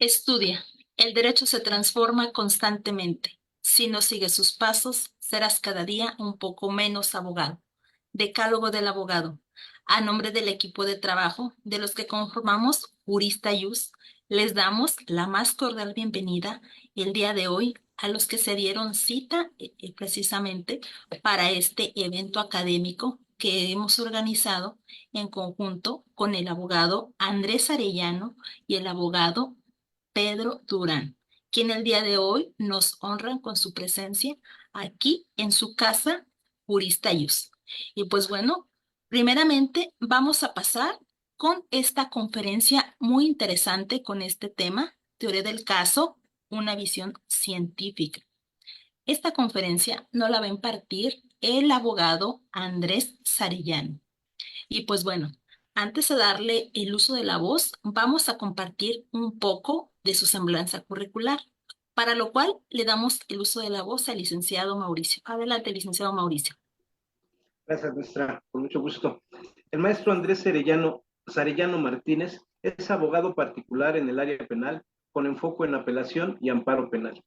Estudia. El derecho se transforma constantemente. Si no sigues sus pasos, serás cada día un poco menos abogado. Decálogo del abogado. A nombre del equipo de trabajo de los que conformamos Jurista Ius, les damos la más cordial bienvenida el día de hoy a los que se dieron cita precisamente para este evento académico que hemos organizado en conjunto con el abogado Andrés Arellano y el abogado Pedro Durán, quien el día de hoy nos honran con su presencia aquí en su casa, Jurista Ius. Y pues bueno, primeramente vamos a pasar con esta conferencia muy interesante con este tema, teoría del caso, una visión científica. Esta conferencia nos la va a impartir el abogado Andrés Sarillán. Y pues bueno, antes de darle el uso de la voz, vamos a compartir un poco de su semblanza curricular, para lo cual le damos el uso de la voz al licenciado Mauricio. Adelante, licenciado Mauricio. Gracias, maestra, con mucho gusto. El maestro Andrés Sarellano Martínez es abogado particular en el área penal con enfoque en apelación y amparo penal.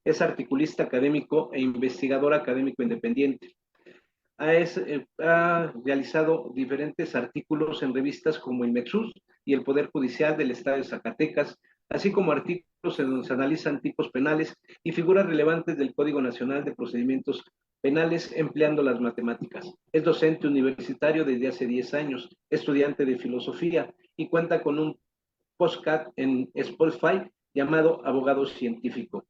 Es articulista académico e investigador académico independiente. Ha realizado diferentes artículos en revistas como Inmexus y el Poder Judicial del Estado de Zacatecas, así como artículos en donde se analizan tipos penales y figuras relevantes del Código Nacional de Procedimientos Penales empleando las matemáticas. Es docente universitario desde hace 10 años, estudiante de filosofía y cuenta con un podcast en Spotify llamado Abogado Científico.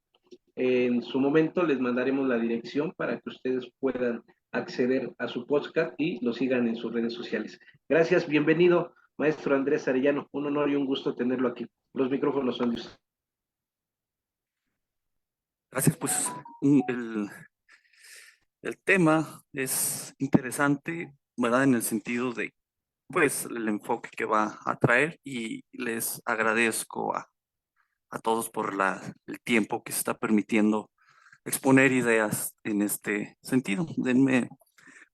En su momento les mandaremos la dirección para que ustedes puedan acceder a su podcast y lo sigan en sus redes sociales. Gracias, bienvenido, maestro Andrés Arellano. Un honor y un gusto tenerlo aquí. Los micrófonos son de usted. Gracias, pues el tema es interesante, ¿verdad? En el sentido de, pues, el enfoque que va a traer y les agradezco a todos por el tiempo que se está permitiendo exponer ideas en este sentido. Denme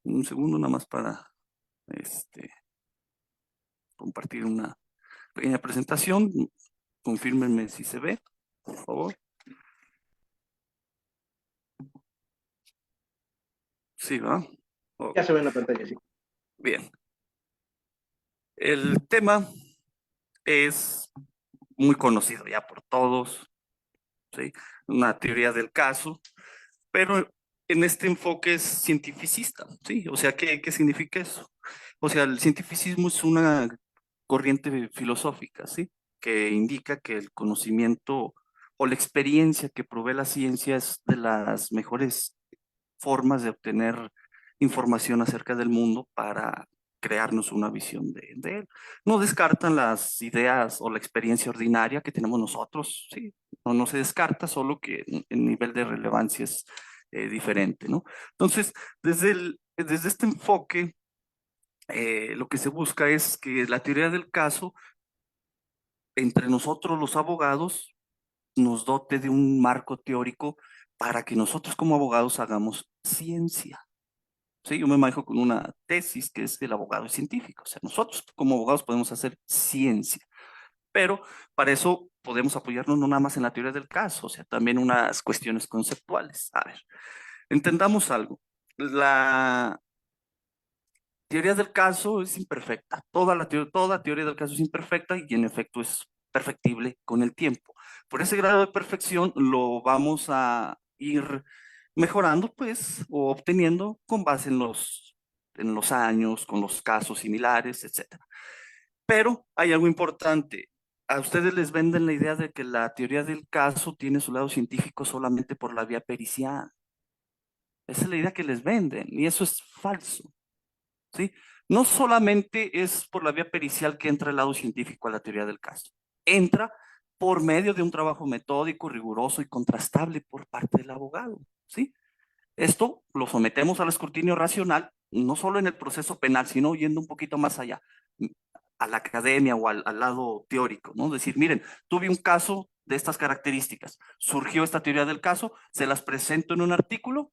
un segundo nada más para compartir una pequeña presentación. Confírmenme si se ve, por favor. Sí, ¿va? Okay. Ya se ve en la pantalla, sí. Bien. El tema es muy conocido ya por todos, ¿sí? Una teoría del caso, pero en este enfoque es cientificista, ¿sí? O sea, ¿qué significa eso? O sea, el cientificismo es una corriente filosófica, ¿sí? Que indica que el conocimiento o la experiencia que provee la ciencia es de las mejores formas de obtener información acerca del mundo para crearnos una visión de él. No descartan las ideas o la experiencia ordinaria que tenemos nosotros, sí, no se descarta, solo que el nivel de relevancia es diferente, ¿no? Entonces, desde este enfoque, lo que se busca es que la teoría del caso, entre nosotros los abogados, nos dote de un marco teórico para que nosotros como abogados hagamos ciencia. Sí, yo me manejo con una tesis que es el abogado científico. O sea, nosotros como abogados podemos hacer ciencia, pero para eso podemos apoyarnos no nada más en la teoría del caso, o sea, también unas cuestiones conceptuales. A ver, entendamos algo. La teoría del caso es imperfecta. Toda teoría del caso es imperfecta y en efecto es perfectible con el tiempo. Por ese grado de perfección lo vamos a ir mejorando, pues, o obteniendo con base en los años, con los casos similares, etcétera. Pero hay algo importante. A ustedes les venden la idea de que la teoría del caso tiene su lado científico solamente por la vía pericial. Esa es la idea que les venden y eso es falso, ¿sí? No solamente es por la vía pericial que entra el lado científico a la teoría del caso. Entra por medio de un trabajo metódico, riguroso y contrastable por parte del abogado, ¿sí? Esto lo sometemos al escrutinio racional, no solo en el proceso penal, sino yendo un poquito más allá, a la academia o al lado teórico, ¿no? Decir, miren, tuve un caso de estas características, surgió esta teoría del caso, se las presento en un artículo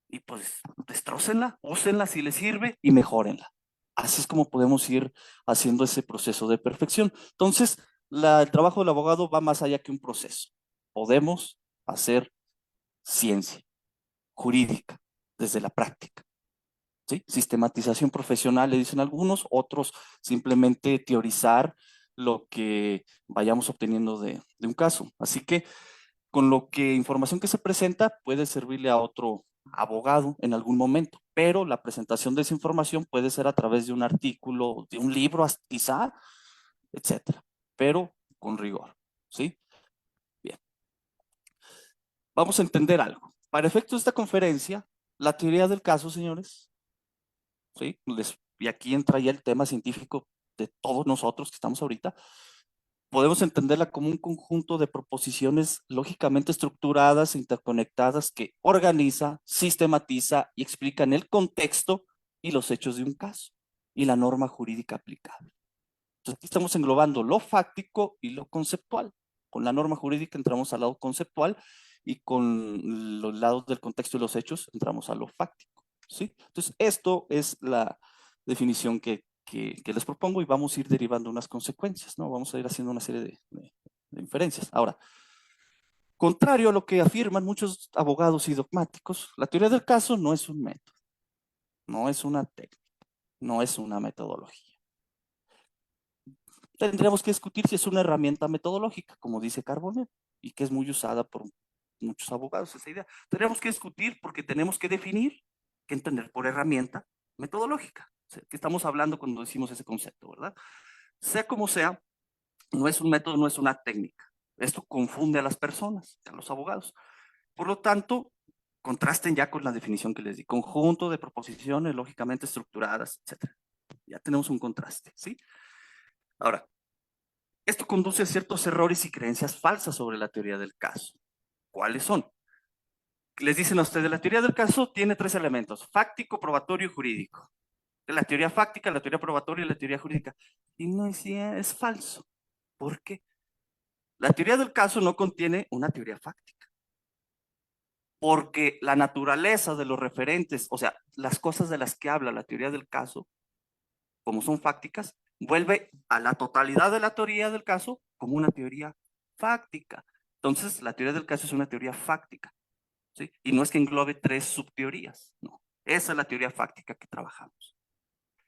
y pues destrócenla, úsenla si les sirve y mejórenla. Así es como podemos ir haciendo ese proceso de perfección. Entonces, el trabajo del abogado va más allá que un proceso. Podemos hacer ciencia jurídica desde la práctica. ¿Sí? Sistematización profesional, le dicen algunos, otros simplemente teorizar lo que vayamos obteniendo de un caso. Así que con lo que información que se presenta puede servirle a otro abogado en algún momento, pero la presentación de esa información puede ser a través de un artículo, de un libro, quizá, etcétera, pero con rigor, ¿sí? Bien. Vamos a entender algo. Para efectos de esta conferencia, la teoría del caso, señores, ¿sí? Y aquí entra ya el tema científico de todos nosotros que estamos ahorita, podemos entenderla como un conjunto de proposiciones lógicamente estructuradas, interconectadas, que organiza, sistematiza y explican el contexto y los hechos de un caso y la norma jurídica aplicable. Entonces aquí estamos englobando lo fáctico y lo conceptual. Con la norma jurídica entramos al lado conceptual y con los lados del contexto y los hechos entramos a lo fáctico, ¿sí? Entonces esto es la definición que les propongo y vamos a ir derivando unas consecuencias, ¿no? Vamos a ir haciendo una serie de inferencias. Ahora, contrario a lo que afirman muchos abogados y dogmáticos, la teoría del caso no es un método, no es una técnica, no es una metodología. Tendríamos que discutir si es una herramienta metodológica, como dice Carbonell, y que es muy usada por muchos abogados esa idea. Tendríamos que discutir porque tenemos que definir qué entender por herramienta metodológica. O sea, ¿qué estamos hablando cuando decimos ese concepto, verdad? Sea como sea, no es un método, no es una técnica. Esto confunde a las personas, a los abogados. Por lo tanto, contrasten ya con la definición que les di. Conjunto de proposiciones lógicamente estructuradas, etc. Ya tenemos un contraste, ¿sí? Ahora, esto conduce a ciertos errores y creencias falsas sobre la teoría del caso. ¿Cuáles son? Les dicen a ustedes, la teoría del caso tiene tres elementos: fáctico, probatorio y jurídico. La teoría fáctica, la teoría probatoria y la teoría jurídica. Y no es falso. ¿Por qué? La teoría del caso no contiene una teoría fáctica, porque la naturaleza de los referentes, o sea, las cosas de las que habla la teoría del caso, como son fácticas, vuelve a la totalidad de la teoría del caso como una teoría fáctica. Entonces, la teoría del caso es una teoría fáctica, ¿sí? Y no es que englobe tres subteorías, no. Esa es la teoría fáctica que trabajamos.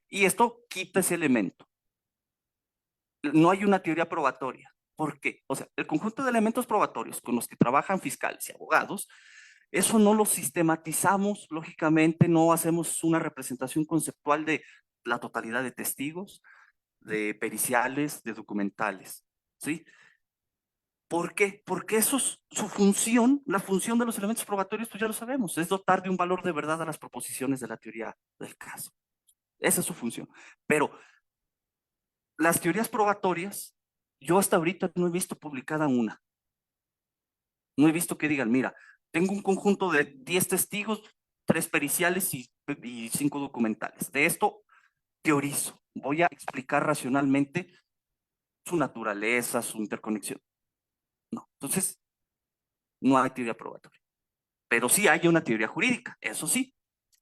Y esto quita ese elemento. No hay una teoría probatoria. ¿Por qué? O sea, el conjunto de elementos probatorios con los que trabajan fiscales y abogados, eso no lo sistematizamos, lógicamente, no hacemos una representación conceptual de la totalidad de testigos, de periciales, de documentales, ¿sí? ¿Por qué? Porque eso es su función, la función de los elementos probatorios, pues ya lo sabemos, es dotar de un valor de verdad a las proposiciones de la teoría del caso. Esa es su función. Pero las teorías probatorias, yo hasta ahorita no he visto publicada una. No he visto que digan, mira, tengo un conjunto de 10 testigos, 3 periciales y 5 documentales. De esto teorizo. Voy a explicar racionalmente su naturaleza, su interconexión. No. Entonces, no hay teoría probatoria. Pero sí hay una teoría jurídica, eso sí.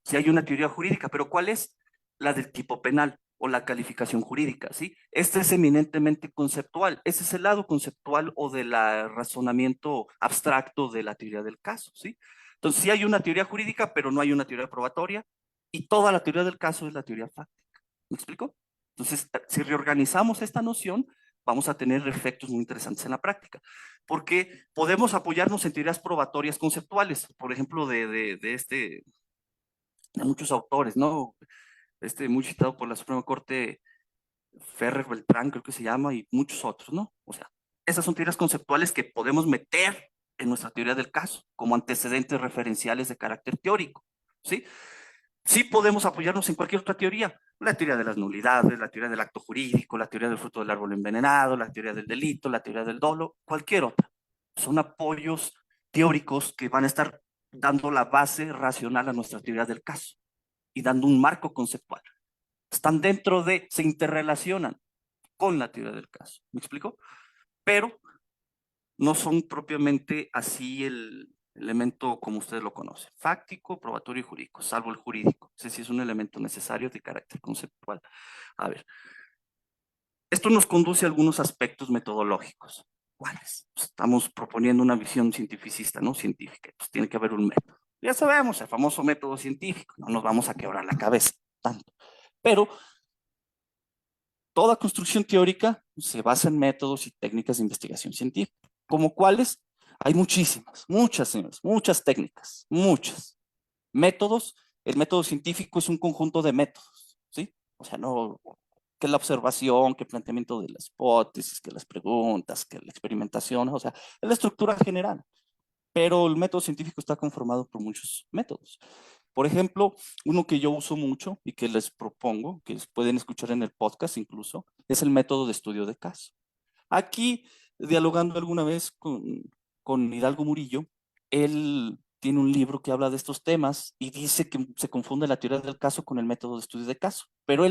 Sí hay una teoría jurídica, pero ¿cuál es? La del tipo penal o la calificación jurídica, ¿sí? Este es eminentemente conceptual. Ese es el lado conceptual o del razonamiento abstracto de la teoría del caso, ¿sí? Entonces sí hay una teoría jurídica, pero no hay una teoría probatoria y toda la teoría del caso es la teoría fáctica. ¿Me explico? Entonces, si reorganizamos esta noción, vamos a tener efectos muy interesantes en la práctica, porque podemos apoyarnos en teorías probatorias conceptuales, por ejemplo, de muchos autores, ¿no? Muy citado por la Suprema Corte, Ferrer Beltrán, creo que se llama, y muchos otros, ¿no? O sea, esas son teorías conceptuales que podemos meter en nuestra teoría del caso, como antecedentes referenciales de carácter teórico, ¿sí? Sí podemos apoyarnos en cualquier otra teoría, la teoría de las nulidades, la teoría del acto jurídico, la teoría del fruto del árbol envenenado, la teoría del delito, la teoría del dolo, cualquier otra. Son apoyos teóricos que van a estar dando la base racional a nuestra teoría del caso y dando un marco conceptual. Están dentro de, se interrelacionan con la teoría del caso. ¿Me explico? Pero no son propiamente así el elemento como ustedes lo conocen: fáctico, probatorio y jurídico, salvo el jurídico. Ese sí es un elemento necesario de carácter conceptual. A ver, Esto nos conduce a algunos aspectos metodológicos. ¿Cuáles? Pues estamos proponiendo una visión cientificista, ¿no? Científica. Pues tiene que haber un método. Ya sabemos, el famoso método científico. No nos vamos a quebrar la cabeza tanto. Pero toda construcción teórica se basa en métodos y técnicas de investigación científica. ¿Como cuáles? Hay muchísimas, muchas, señores, muchas técnicas, muchas. Métodos, el método científico es un conjunto de métodos, ¿sí? O sea, no, que la observación, que el planteamiento de las hipótesis, que las preguntas, que la experimentación, o sea, es la estructura general. Pero el método científico está conformado por muchos métodos. Por ejemplo, uno que yo uso mucho y que les propongo, que pueden escuchar en el podcast incluso, es el método de estudio de caso. Aquí, dialogando alguna vez con Hidalgo Murillo, él tiene un libro que habla de estos temas y dice que se confunde la teoría del caso con el método de estudio de caso. Pero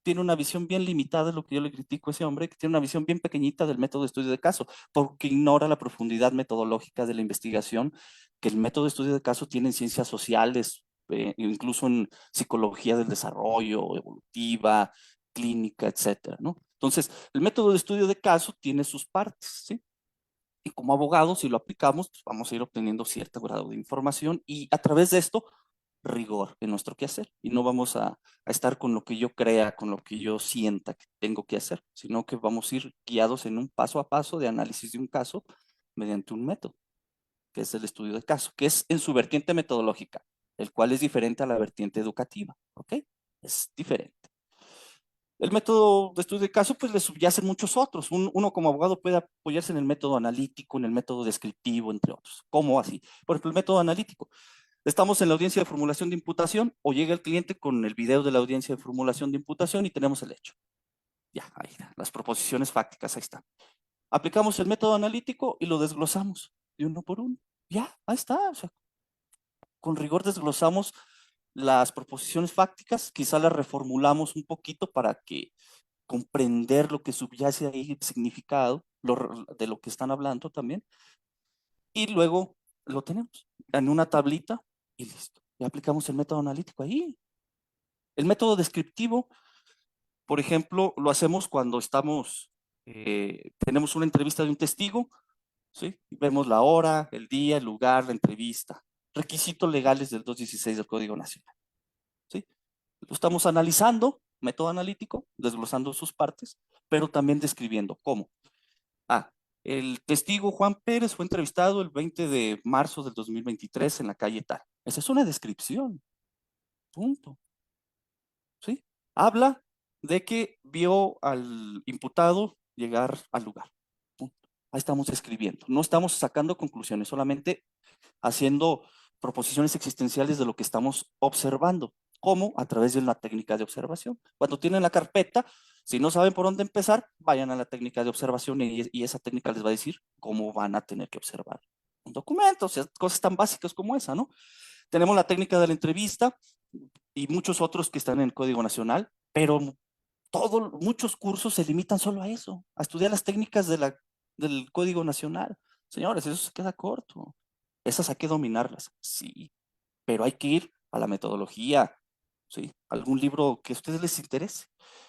tiene una visión bien limitada, es lo que yo le critico a ese hombre, que tiene una visión bien pequeñita del método de estudio de caso, porque ignora la profundidad metodológica de la investigación que el método de estudio de caso tiene en ciencias sociales, incluso en psicología del desarrollo, evolutiva, clínica, etcétera, ¿no? Entonces, el método de estudio de caso tiene sus partes, ¿sí? Y como abogados, si lo aplicamos, pues vamos a ir obteniendo cierto grado de información y a través de esto, rigor en nuestro quehacer. Y no vamos a estar con lo que yo crea, con lo que yo sienta que tengo que hacer, sino que vamos a ir guiados en un paso a paso de análisis de un caso mediante un método, que es el estudio de caso, que es en su vertiente metodológica, el cual es diferente a la vertiente educativa, ¿ok? Es diferente. El método de estudio de caso, pues le subyacen muchos otros. Uno como abogado puede apoyarse en el método analítico, en el método descriptivo, entre otros. ¿Cómo así? Por ejemplo, el método analítico. Estamos en la audiencia de formulación de imputación o llega el cliente con el video de la audiencia de formulación de imputación y tenemos el hecho. Ya, ahí está. Las proposiciones fácticas, ahí está. Aplicamos el método analítico y lo desglosamos de uno por uno. Ya, ahí está. O sea, con rigor desglosamos las proposiciones fácticas, quizá las reformulamos un poquito para que comprender lo que subyace ahí, el significado de lo que están hablando también, y luego lo tenemos en una tablita y listo. Y aplicamos el método analítico ahí. El método descriptivo, por ejemplo, lo hacemos cuando tenemos una entrevista de un testigo, ¿sí? Vemos la hora, el día, el lugar, la entrevista. Requisitos legales del 216 del Código Nacional, ¿sí? Lo estamos analizando, método analítico, desglosando sus partes, pero también describiendo cómo. Ah, el testigo Juan Pérez fue entrevistado el 20 de marzo del 2023 en la calle tal. Esa es una descripción, punto. ¿Sí? Habla de que vio al imputado llegar al lugar. Punto. Ahí estamos escribiendo. No estamos sacando conclusiones, solamente haciendo proposiciones existenciales de lo que estamos observando. ¿Cómo? A través de una técnica de observación. Cuando tienen la carpeta, si no saben por dónde empezar, vayan a la técnica de observación y esa técnica les va a decir cómo van a tener que observar un documento, o sea, cosas tan básicas como esa, ¿no? Tenemos la técnica de la entrevista y muchos otros que están en el Código Nacional, pero muchos cursos se limitan solo a eso, a estudiar las técnicas del Código Nacional. Señores, eso se queda corto. Esas hay que dominarlas, sí, pero hay que ir a la metodología, ¿sí? Algún libro que a ustedes les interese.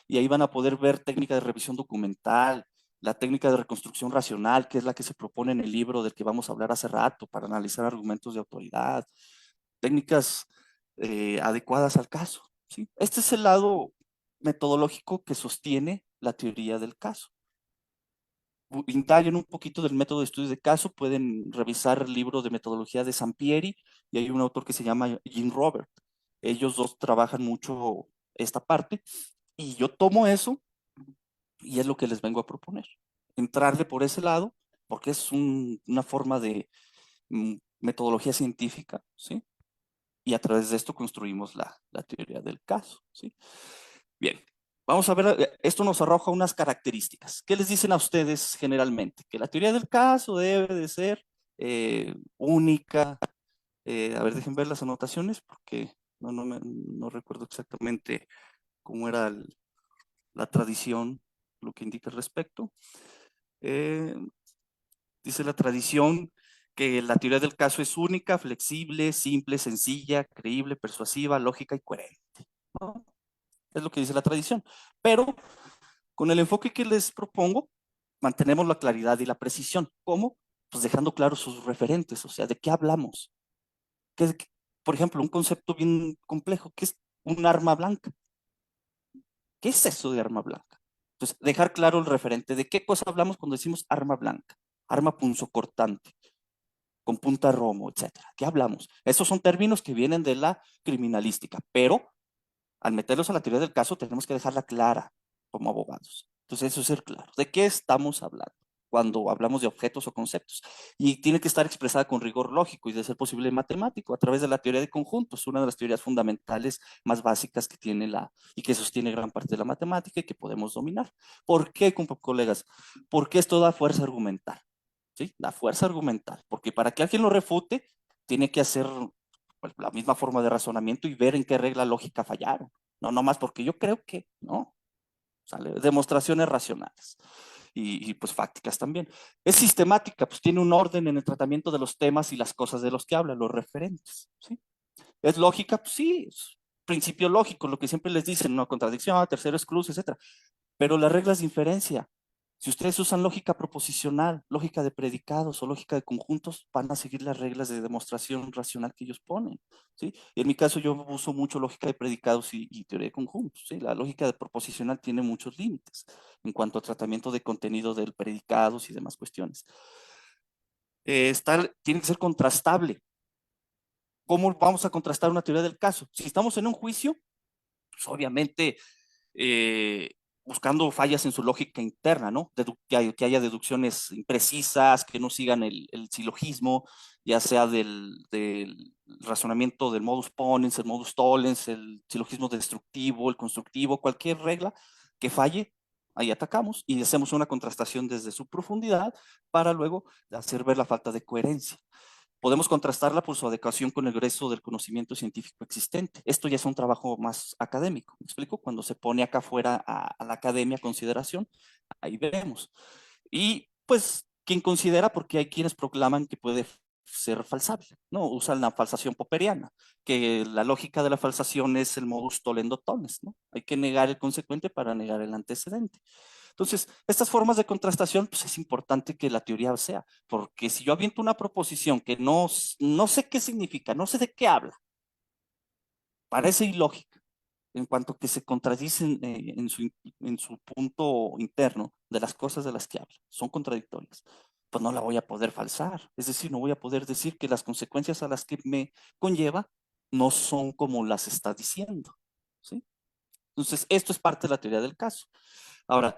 Y ahí van a poder ver técnica de revisión documental, la técnica de reconstrucción racional, que es la que se propone en el libro del que vamos a hablar hace rato para analizar argumentos de autoridad, técnicas adecuadas al caso, ¿sí? Este es el lado metodológico que sostiene la teoría del caso. Indaguen un poquito del método de estudio de caso, pueden revisar el libro de metodología de Sampieri y hay un autor que se llama Jim Robert. Ellos dos trabajan mucho esta parte y yo tomo eso y es lo que les vengo a proponer. Entrarle por ese lado porque es una forma de metodología científica, ¿sí? Y a través de esto construimos la teoría del caso, ¿sí? Bien, vamos a ver, esto nos arroja unas características. ¿Qué les dicen a ustedes generalmente? Que la teoría del caso debe de ser única. A ver, dejen ver las anotaciones porque no recuerdo exactamente cómo era la tradición, lo que indica al respecto. Dice la tradición que la teoría del caso es única, flexible, simple, sencilla, creíble, persuasiva, lógica y coherente, ¿no? Es lo que dice la tradición. Pero Con el enfoque que les propongo, mantenemos la claridad y la precisión. ¿Cómo? Pues dejando claros sus referentes, o sea, ¿de qué hablamos? Por ejemplo, un concepto bien complejo, ¿qué es un arma blanca? ¿Qué es eso de arma blanca? Entonces, dejar claro el referente de qué cosa hablamos cuando decimos arma blanca, arma punzocortante, con punta romo, etcétera. ¿Qué hablamos? Esos son términos que vienen de la criminalística, pero al meterlos a la teoría del caso tenemos que dejarla clara como abogados. Entonces, eso es ser claro. ¿De qué estamos hablando cuando hablamos de objetos o conceptos? Y tiene que estar expresada con rigor lógico y de ser posible matemático a través de la teoría de conjuntos, una de las teorías fundamentales más básicas que tiene y que sostiene gran parte de la matemática y que podemos dominar. ¿Por qué, colegas? Porque esto da fuerza argumental. ¿Sí? Da fuerza argumental. Porque para que alguien lo refute, tiene que hacer pues, la misma forma de razonamiento y ver en qué regla lógica fallaron. No, no más porque yo creo que no. ¿Sale? Demostraciones racionales y pues fácticas también. Es sistemática, pues tiene un orden en el tratamiento de los temas y las cosas de los que habla, los referentes. ¿Sí? ¿Es lógica? Pues sí, es principio lógico, lo que siempre les dicen, no contradicción, tercero exclusión, etcétera. Pero las reglas de inferencia, si ustedes usan lógica proposicional, lógica de predicados o lógica de conjuntos, van a seguir las reglas de demostración racional que ellos ponen. ¿Sí? En mi caso yo uso mucho lógica de predicados y teoría de conjuntos. ¿Sí? La lógica de proposicional tiene muchos límites en cuanto a tratamiento de contenido del predicados y demás cuestiones. Tiene que ser contrastable. ¿Cómo vamos a contrastar una teoría del caso? Si estamos en un juicio, pues obviamente buscando fallas en su lógica interna, ¿no? Que haya deducciones imprecisas, que no sigan el silogismo, ya sea del razonamiento del modus ponens, el modus tollens, el silogismo destructivo, el constructivo, cualquier regla que falle, ahí atacamos y hacemos una contrastación desde su profundidad para luego hacer ver la falta de coherencia. Podemos contrastarla por su adecuación con el grueso del conocimiento científico existente. Esto ya es un trabajo más académico, ¿me explico? Cuando se pone acá afuera a la academia a consideración, ahí vemos. Y pues, quien considera, porque hay quienes proclaman que puede ser falsable, ¿no? Usan la falsación popperiana, que la lógica de la falsación es el modus tollendo tollens, ¿no? Hay que negar el consecuente para negar el antecedente. Entonces, estas formas de contrastación, pues es importante que la teoría sea, porque si yo aviento una proposición que no sé qué significa, no sé de qué habla, parece ilógica, en cuanto que se contradicen en su punto interno de las cosas de las que habla, son contradictorias, pues no la voy a poder falsar, es decir, no voy a poder decir que las consecuencias a las que me conlleva no son como las está diciendo, ¿sí? Entonces, esto es parte de la teoría del caso. Ahora,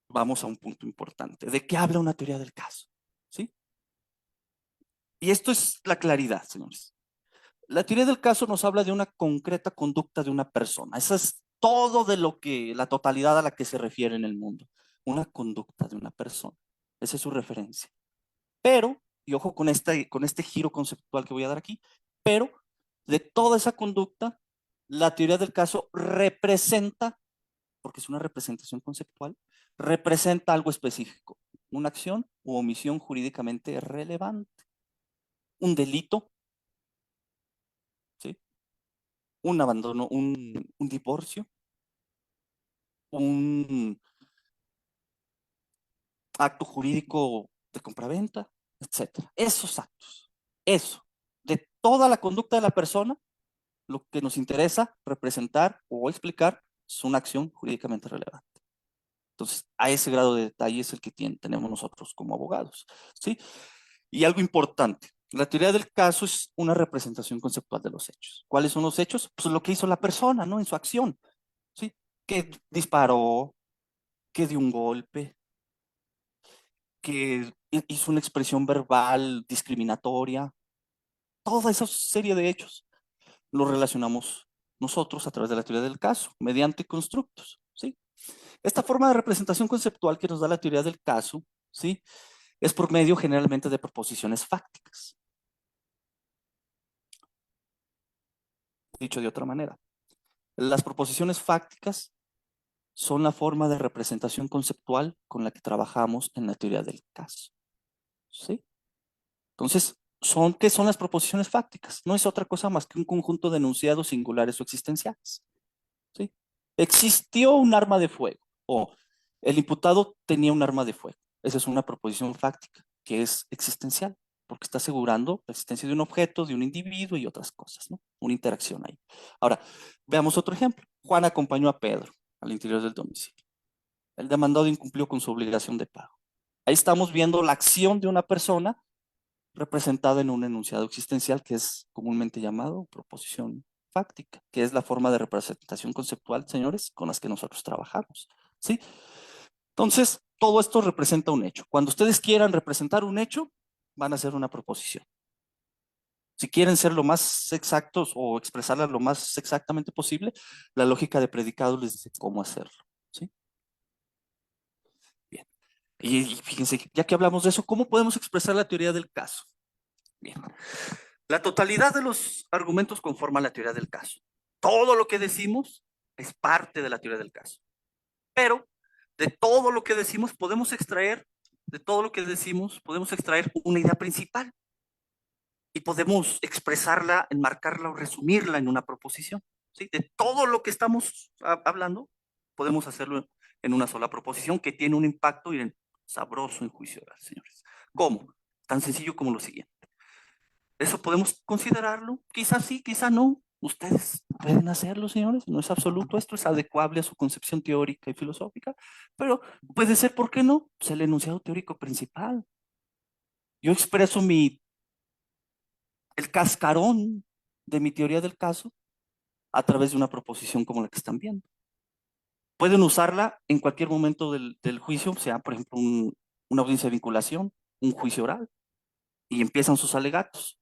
vamos a un punto importante. ¿De qué habla una teoría del caso? ¿Sí? Y esto es la claridad, señores. La teoría del caso nos habla de una concreta conducta de una persona. Eso es todo de la totalidad a la que se refiere en el mundo. Una conducta de una persona. Esa es su referencia. Pero, y ojo con este giro conceptual que voy a dar aquí, pero de toda esa conducta, la teoría del caso representa, porque es una representación conceptual, representa algo específico, una acción u omisión jurídicamente relevante, un delito, ¿sí? Un abandono, un divorcio, un acto jurídico de compraventa, etcétera. Esos actos, eso, de toda la conducta de la persona, lo que nos interesa representar o explicar es una acción jurídicamente relevante. Entonces, a ese grado de detalle es el que tenemos nosotros como abogados, ¿sí? Y algo importante, la teoría del caso es una representación conceptual de los hechos. ¿Cuáles son los hechos? Pues lo que hizo la persona, ¿no? En su acción, ¿sí? Que disparó, que dio un golpe, que hizo una expresión verbal discriminatoria. Toda esa serie de hechos lo relacionamos nosotros a través de la teoría del caso, mediante constructos, ¿sí? Esta forma de representación conceptual que nos da la teoría del caso, ¿sí? Es por medio generalmente de proposiciones fácticas. Dicho de otra manera, las proposiciones fácticas son la forma de representación conceptual con la que trabajamos en la teoría del caso, ¿sí? Entonces, ¿qué son las proposiciones fácticas? No es otra cosa más que un conjunto de enunciados singulares o existenciales, ¿sí? Existió un arma de fuego O el imputado tenía un arma de fuego. Esa es una proposición fáctica que es existencial, porque está asegurando la existencia de un objeto, de un individuo y otras cosas, ¿no? Una interacción ahí. Ahora, veamos otro ejemplo. Juan acompañó a Pedro al interior del domicilio. El demandado incumplió con su obligación de pago. Ahí estamos viendo la acción de una persona representada en un enunciado existencial que es comúnmente llamado proposición fáctica, que es la forma de representación conceptual, señores, con las que nosotros trabajamos, ¿sí? Entonces, todo esto representa un hecho. Cuando ustedes quieran representar un hecho, van a hacer una proposición. Si quieren ser lo más exactos o expresarla lo más exactamente posible, la lógica de predicado les dice cómo hacerlo, ¿sí? Bien. Y fíjense, ya que hablamos de eso, ¿cómo podemos expresar la teoría del caso? Bien. La totalidad de los argumentos conforman la teoría del caso. Todo lo que decimos es parte de la teoría del caso. Pero de todo lo que decimos podemos extraer, de todo lo que decimos podemos extraer una idea principal y podemos expresarla, enmarcarla o resumirla en una proposición, ¿sí? De todo lo que estamos hablando podemos hacerlo en una sola proposición que tiene un impacto y sabroso en juicio oral, señores. ¿Cómo? Tan sencillo como lo siguiente. ¿Eso podemos considerarlo? Quizás sí, quizás no. Ustedes pueden hacerlo, señores. No es absoluto. Esto es adecuable a su concepción teórica y filosófica. Pero puede ser, ¿por qué no? Pues el enunciado teórico principal. Yo expreso el cascarón de mi teoría del caso a través de una proposición como la que están viendo. Pueden usarla en cualquier momento del juicio, sea, por ejemplo, una audiencia de vinculación, un juicio oral, y empiezan sus alegatos.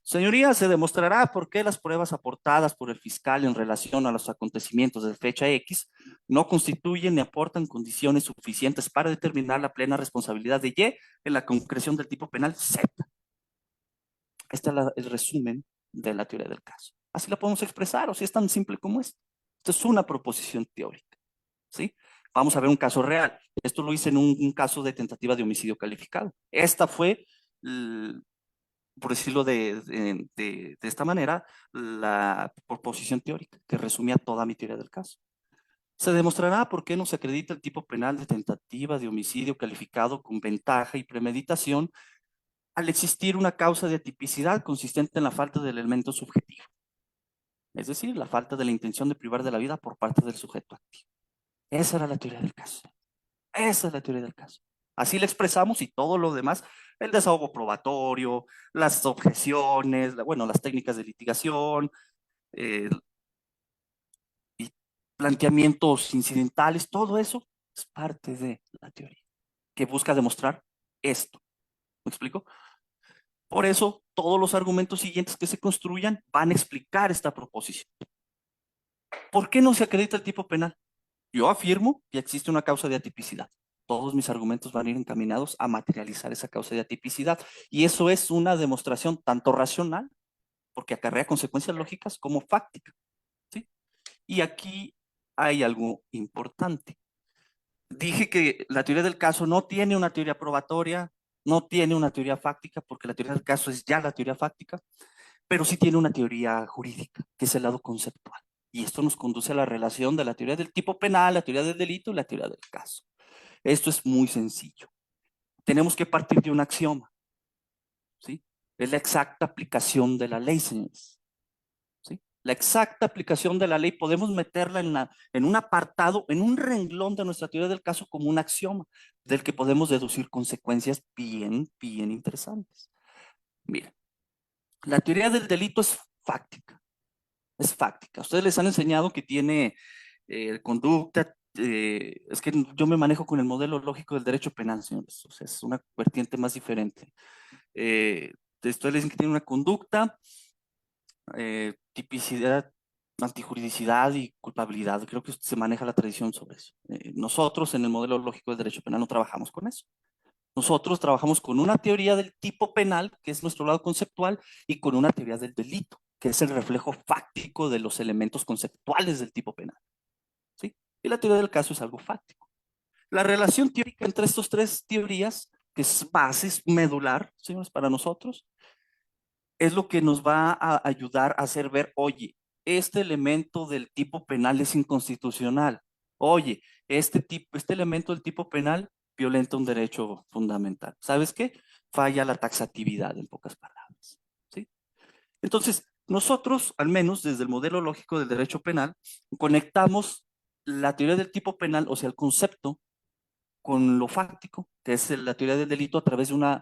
Señoría, se demostrará por qué las pruebas aportadas por el fiscal en relación a los acontecimientos de fecha X no constituyen ni aportan condiciones suficientes para determinar la plena responsabilidad de Y en la concreción del tipo penal Z. Este es el resumen de la teoría del caso. Así la podemos expresar, o si es tan simple como esto. Esto es una proposición teórica, ¿sí? Vamos a ver un caso real. Esto lo hice en un caso de tentativa de homicidio calificado. Esta fue por decirlo de esta manera, la proposición teórica que resumía toda mi teoría del caso. Se demostrará por qué no se acredita el tipo penal de tentativa de homicidio calificado con ventaja y premeditación al existir una causa de atipicidad consistente en la falta del elemento subjetivo, es decir, la falta de la intención de privar de la vida por parte del sujeto activo. Esa era la teoría del caso. Esa es la teoría del caso. Así la expresamos y todo lo demás, el desahogo probatorio, las objeciones, bueno, las técnicas de litigación y planteamientos incidentales, todo eso es parte de la teoría que busca demostrar esto. ¿Me explico? Por eso, todos los argumentos siguientes que se construyan van a explicar esta proposición. ¿Por qué no se acredita el tipo penal? Yo afirmo que existe una causa de atipicidad. Todos mis argumentos van a ir encaminados a materializar esa causa de atipicidad. Y eso es una demostración tanto racional, porque acarrea consecuencias lógicas, como fáctica, ¿sí? Y aquí hay algo importante. Dije que la teoría del caso no tiene una teoría probatoria, no tiene una teoría fáctica, porque la teoría del caso es ya la teoría fáctica, pero sí tiene una teoría jurídica, que es el lado conceptual. Y esto nos conduce a la relación de la teoría del tipo penal, la teoría del delito y la teoría del caso. Esto es muy sencillo. Tenemos que partir de un axioma, ¿sí? Es la exacta aplicación de la ley, señores, ¿sí? La exacta aplicación de la ley podemos meterla en un apartado, en un renglón de nuestra teoría del caso como un axioma, del que podemos deducir consecuencias bien interesantes. Miren, la teoría del delito es fáctica. Es fáctica. Ustedes les han enseñado que tiene conducta, es que yo me manejo con el modelo lógico del derecho penal, señores. O sea, es una vertiente más diferente. Ustedes les dicen que tiene una conducta, tipicidad, antijuridicidad y culpabilidad. Creo que se maneja la tradición sobre eso. Nosotros en el modelo lógico del derecho penal no trabajamos con eso. Nosotros trabajamos con una teoría del tipo penal, que es nuestro lado conceptual, y con una teoría del delito, que es el reflejo fáctico de los elementos conceptuales del tipo penal, ¿sí? Y la teoría del caso es algo fáctico. La relación teórica entre estas tres teorías, que es base, es medular, señores, para nosotros, es lo que nos va a ayudar a hacer ver, oye, este elemento del tipo penal es inconstitucional. Oye, este elemento del tipo penal violenta un derecho fundamental. ¿Sabes qué? Falla la taxatividad, en pocas palabras. ¿Sí? Entonces, nosotros, al menos desde el modelo lógico del derecho penal, conectamos la teoría del tipo penal, o sea, el concepto, con lo fáctico, que es la teoría del delito a través de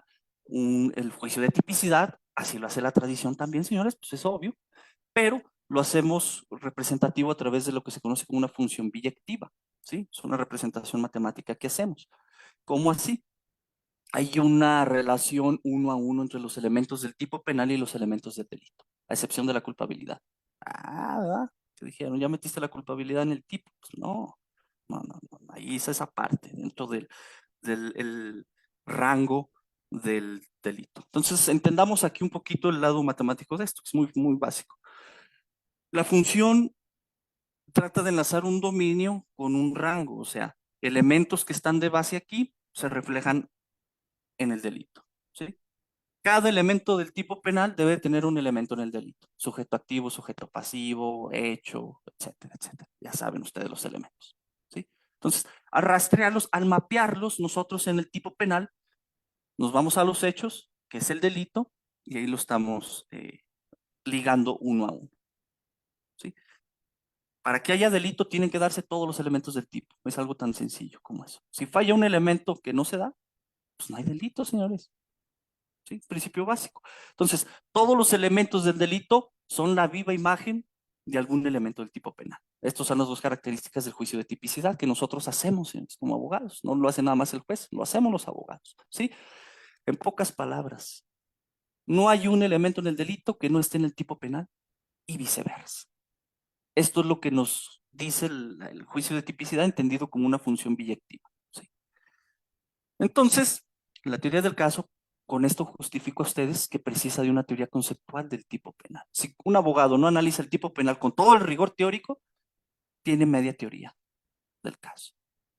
el juicio de tipicidad. Así lo hace la tradición también, señores, pues es obvio, pero lo hacemos representativo a través de lo que se conoce como una función biyectiva, ¿sí? Es una representación matemática que hacemos. ¿Cómo así? Hay una relación uno a uno entre los elementos del tipo penal y los elementos del delito, a excepción de la culpabilidad. Ah, ¿verdad? Te dijeron, ya metiste la culpabilidad en el tipo. Pues no, ahí es esa parte dentro del rango del delito. Entonces, entendamos aquí un poquito el lado matemático de esto, que es muy, muy básico. La función trata de enlazar un dominio con un rango, o sea, elementos que están de base aquí se reflejan en el delito, ¿sí? Cada elemento del tipo penal debe tener un elemento en el delito, sujeto activo, sujeto pasivo, hecho, etcétera, etcétera. Ya saben ustedes los elementos, ¿sí? Entonces, al rastrearlos, al mapearlos, nosotros en el tipo penal nos vamos a los hechos, que es el delito, y ahí lo estamos ligando uno a uno, ¿sí? Para que haya delito tienen que darse todos los elementos del tipo. Es algo tan sencillo como eso. Si falla un elemento que no se da, pues no hay delito, señores. ¿Sí? Principio básico. Entonces, todos los elementos del delito son la viva imagen de algún elemento del tipo penal. Estas son las dos características del juicio de tipicidad que nosotros hacemos, señores, como abogados. No lo hace nada más el juez, lo hacemos los abogados. ¿Sí? En pocas palabras, no hay un elemento en el delito que no esté en el tipo penal y viceversa. Esto es lo que nos dice el juicio de tipicidad entendido como una función biyectiva. ¿Sí? Entonces, la teoría del caso, con esto justifico a ustedes que precisa de una teoría conceptual del tipo penal. Si un abogado no analiza el tipo penal con todo el rigor teórico, tiene media teoría del caso.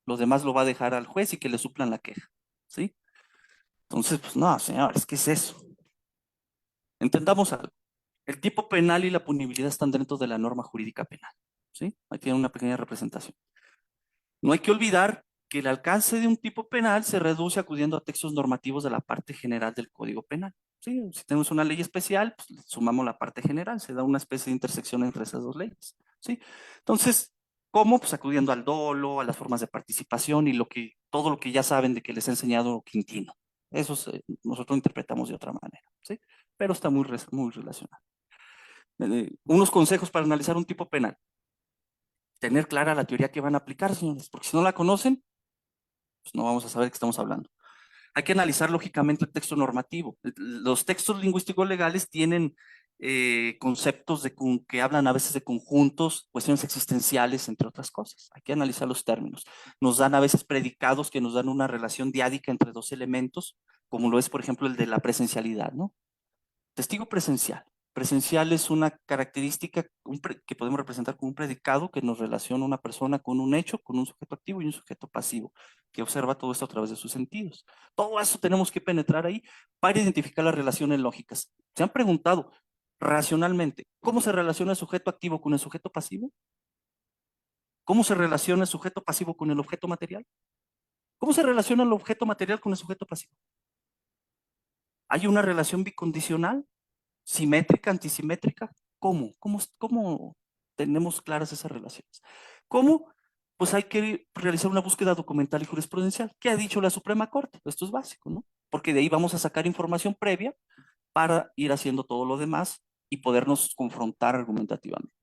Lo demás lo va a dejar al juez y que le suplan la queja. ¿Sí? Entonces, pues no, señores, ¿qué es eso? Entendamos algo. El tipo penal y la punibilidad están dentro de la norma jurídica penal. ¿Sí? Ahí tiene una pequeña representación. No hay que olvidar que el alcance de un tipo penal se reduce acudiendo a textos normativos de la parte general del Código Penal. ¿Sí? Si tenemos una ley especial, pues sumamos la parte general, se da una especie de intersección entre esas dos leyes. ¿Sí? Entonces, ¿cómo? Pues acudiendo al dolo, a las formas de participación y todo lo que ya saben de que les ha enseñado Quintino. Eso nosotros interpretamos de otra manera. ¿Sí? Pero está muy relacionado. Unos consejos para analizar un tipo penal. Tener clara la teoría que van a aplicar, señores, porque si no la conocen, pues no vamos a saber de qué estamos hablando. Hay que analizar lógicamente el texto normativo. Los textos lingüísticos legales tienen conceptos que hablan a veces de conjuntos, cuestiones existenciales, entre otras cosas. Hay que analizar los términos. Nos dan a veces predicados que nos dan una relación diádica entre dos elementos, como lo es, por ejemplo, el de la presencialidad, ¿no? Testigo presencial. Presencial es una característica que podemos representar como un predicado que nos relaciona una persona con un hecho, con un sujeto activo y un sujeto pasivo, que observa todo esto a través de sus sentidos. Todo eso tenemos que penetrar ahí para identificar las relaciones lógicas. ¿Se han preguntado racionalmente cómo se relaciona el sujeto activo con el sujeto pasivo? ¿Cómo se relaciona el sujeto pasivo con el objeto material? ¿Cómo se relaciona el objeto material con el sujeto pasivo? ¿Hay una relación bicondicional? ¿Simétrica, antisimétrica? ¿Cómo tenemos claras esas relaciones? ¿Cómo? Pues hay que realizar una búsqueda documental y jurisprudencial. ¿Qué ha dicho la Suprema Corte? Esto es básico, ¿no? Porque de ahí vamos a sacar información previa para ir haciendo todo lo demás y podernos confrontar argumentativamente.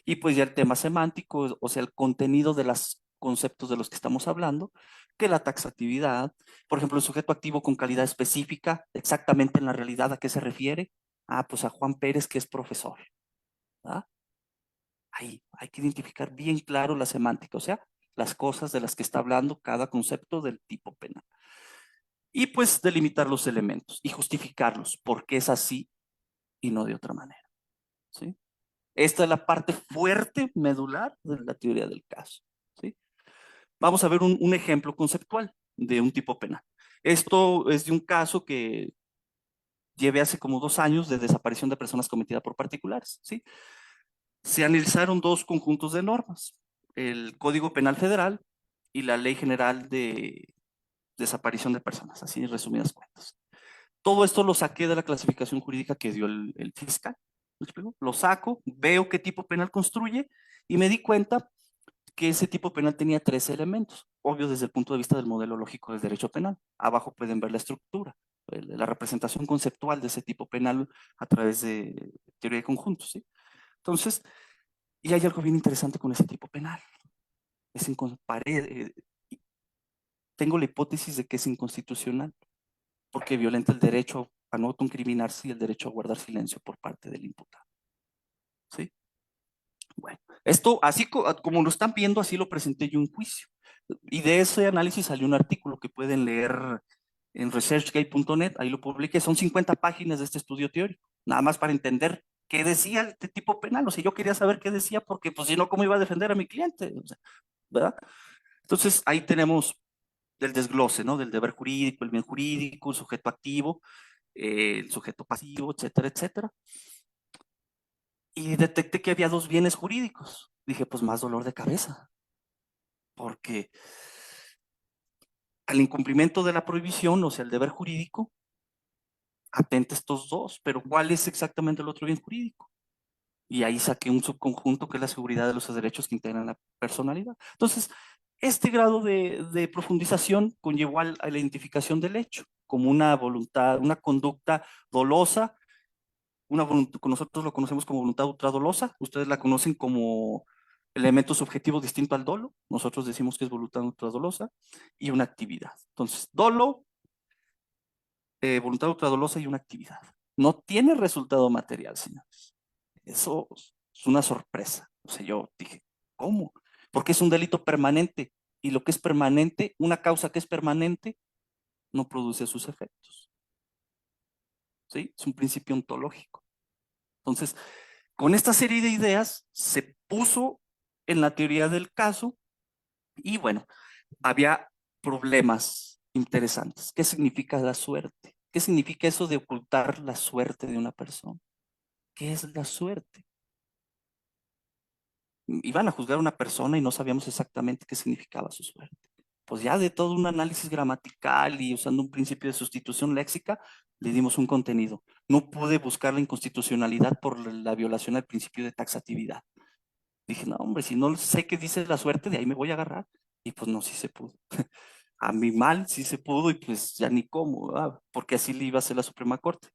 Y pues ya el tema semántico, o sea, el contenido de los conceptos de los que estamos hablando, que la taxatividad, por ejemplo, el sujeto activo con calidad específica, exactamente en la realidad a qué se refiere. Ah, pues a Juan Pérez, que es profesor. ¿Ah? Ahí hay que identificar bien claro la semántica, o sea, las cosas de las que está hablando cada concepto del tipo penal. Y pues delimitar los elementos y justificarlos, porque es así y no de otra manera. ¿Sí? Esta es la parte fuerte, medular de la teoría del caso. ¿Sí? Vamos a ver un ejemplo conceptual de un tipo penal. Esto es de un caso que lleve hace como 2 años de desaparición de personas cometida por particulares. ¿Sí? Se analizaron 2 conjuntos de normas. el Código Penal Federal y la Ley General de Desaparición de Personas, así en resumidas cuentas. Todo esto lo saqué de la clasificación jurídica que dio el fiscal. ¿Me explico? Lo saco, veo qué tipo penal construye y me di cuenta que ese tipo penal tenía 3 elementos, obvio desde el punto de vista del modelo lógico del derecho penal. Abajo pueden ver la estructura, la representación conceptual de ese tipo penal a través de teoría de conjuntos, ¿sí? Entonces, y hay algo bien interesante con ese tipo penal. Es tengo la hipótesis de que es inconstitucional, porque violenta el derecho a no autoincriminarse y el derecho a guardar silencio por parte del imputado. ¿Sí? Bueno, esto, así como lo están viendo, así lo presenté yo en juicio. Y de ese análisis salió un artículo que pueden leer en researchgate.net, ahí lo publiqué, son 50 páginas de este estudio teórico, nada más para entender qué decía este tipo penal. O sea, yo quería saber qué decía, porque pues si no, ¿cómo iba a defender a mi cliente? O sea, ¿verdad? Entonces, ahí tenemos el desglose, ¿no? Del deber jurídico, el bien jurídico, el sujeto activo, el sujeto pasivo, etcétera, etcétera. Y detecté que había 2 bienes jurídicos. Dije, pues más dolor de cabeza, porque al incumplimiento de la prohibición, o sea, el deber jurídico, atenta estos 2, pero ¿cuál es exactamente el otro bien jurídico? Y ahí saqué un subconjunto que es la seguridad de los derechos que integran la personalidad. Entonces, este grado de profundización conllevó a la identificación del hecho como una voluntad, una conducta dolosa, nosotros lo conocemos como voluntad ultradolosa, ustedes la conocen como elemento subjetivo distinto al dolo, nosotros decimos que es voluntad ultradolosa, y una actividad. Entonces, dolo, voluntad ultradolosa y una actividad. No tiene resultado material, señores. Eso es una sorpresa. O sea, yo dije, ¿cómo? Porque es un delito permanente, y lo que es permanente, una causa que es permanente, no produce sus efectos. ¿Sí? Es un principio ontológico. Entonces, con esta serie de ideas se puso en la teoría del caso y bueno, había problemas interesantes. ¿Qué significa la suerte? ¿Qué significa eso de ocultar la suerte de una persona? ¿Qué es la suerte? Iban a juzgar a una persona y no sabíamos exactamente qué significaba su suerte. Pues ya de todo un análisis gramatical y usando un principio de sustitución léxica, le dimos un contenido. No pude buscar la inconstitucionalidad por la violación al principio de taxatividad. Dije, no, hombre, si no sé qué dice la suerte, de ahí me voy a agarrar. Y pues no, sí se pudo. A mi mal sí se pudo y pues ya ni cómo, ¿verdad? Porque así le iba a hacer la Suprema Corte.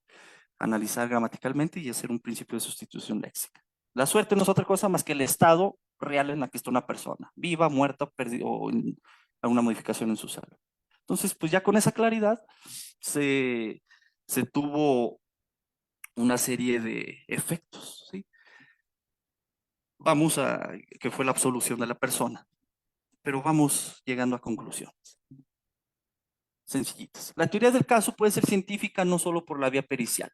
Analizar gramaticalmente y hacer un principio de sustitución léxica. La suerte no es otra cosa más que el estado real en la que está una persona, viva, muerta, perdida o en alguna modificación en su salud. Entonces, pues ya con esa claridad se, se tuvo una serie de efectos, ¿sí? Vamos a, que fue la absolución de la persona, pero vamos llegando a conclusiones sencillitas. La teoría del caso puede ser científica no solo por la vía pericial,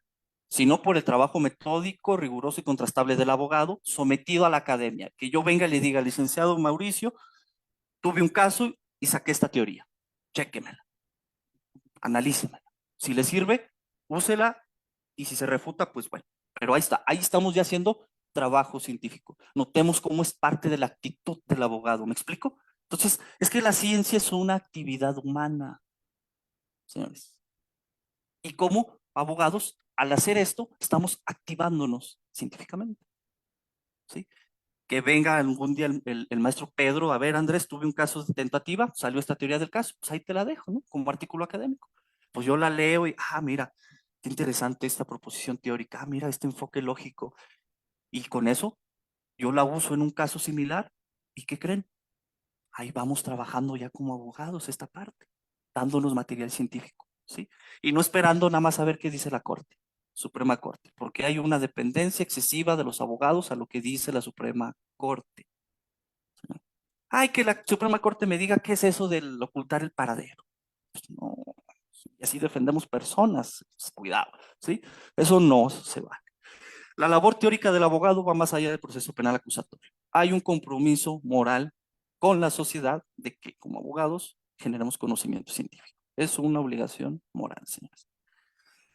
sino por el trabajo metódico, riguroso y contrastable del abogado sometido a la academia. Que yo venga y le diga, licenciado Mauricio, tuve un caso y saqué esta teoría. Chéquemela, analícemela. Si le sirve, úsela, y si se refuta, pues bueno. Pero ahí está, ahí estamos ya haciendo trabajo científico. Notemos cómo es parte de la actitud del abogado. ¿Me explico? Entonces, es que la ciencia es una actividad humana, señores. Y como abogados, al hacer esto, estamos activándonos científicamente. ¿Sí? Que venga algún día el maestro Pedro, a ver, Andrés, tuve un caso de tentativa, salió esta teoría del caso, pues ahí te la dejo, ¿no? Como artículo académico. Pues yo la leo y, mira, qué interesante esta proposición teórica, mira, este enfoque lógico. Y con eso, yo la uso en un caso similar. ¿Y qué creen? Ahí vamos trabajando ya como abogados esta parte, dándonos material científico, ¿sí? Y no esperando nada más a ver qué dice la Corte, Suprema Corte, porque hay una dependencia excesiva de los abogados a lo que dice la Suprema Corte. ¿Sí? Ay, que la Suprema Corte me diga qué es eso del ocultar el paradero. Pues no, y así defendemos personas, pues cuidado, ¿sí? Eso no se va. La labor teórica del abogado va más allá del proceso penal acusatorio. Hay un compromiso moral con la sociedad de que como abogados generemos conocimiento científico. Es una obligación moral, señores.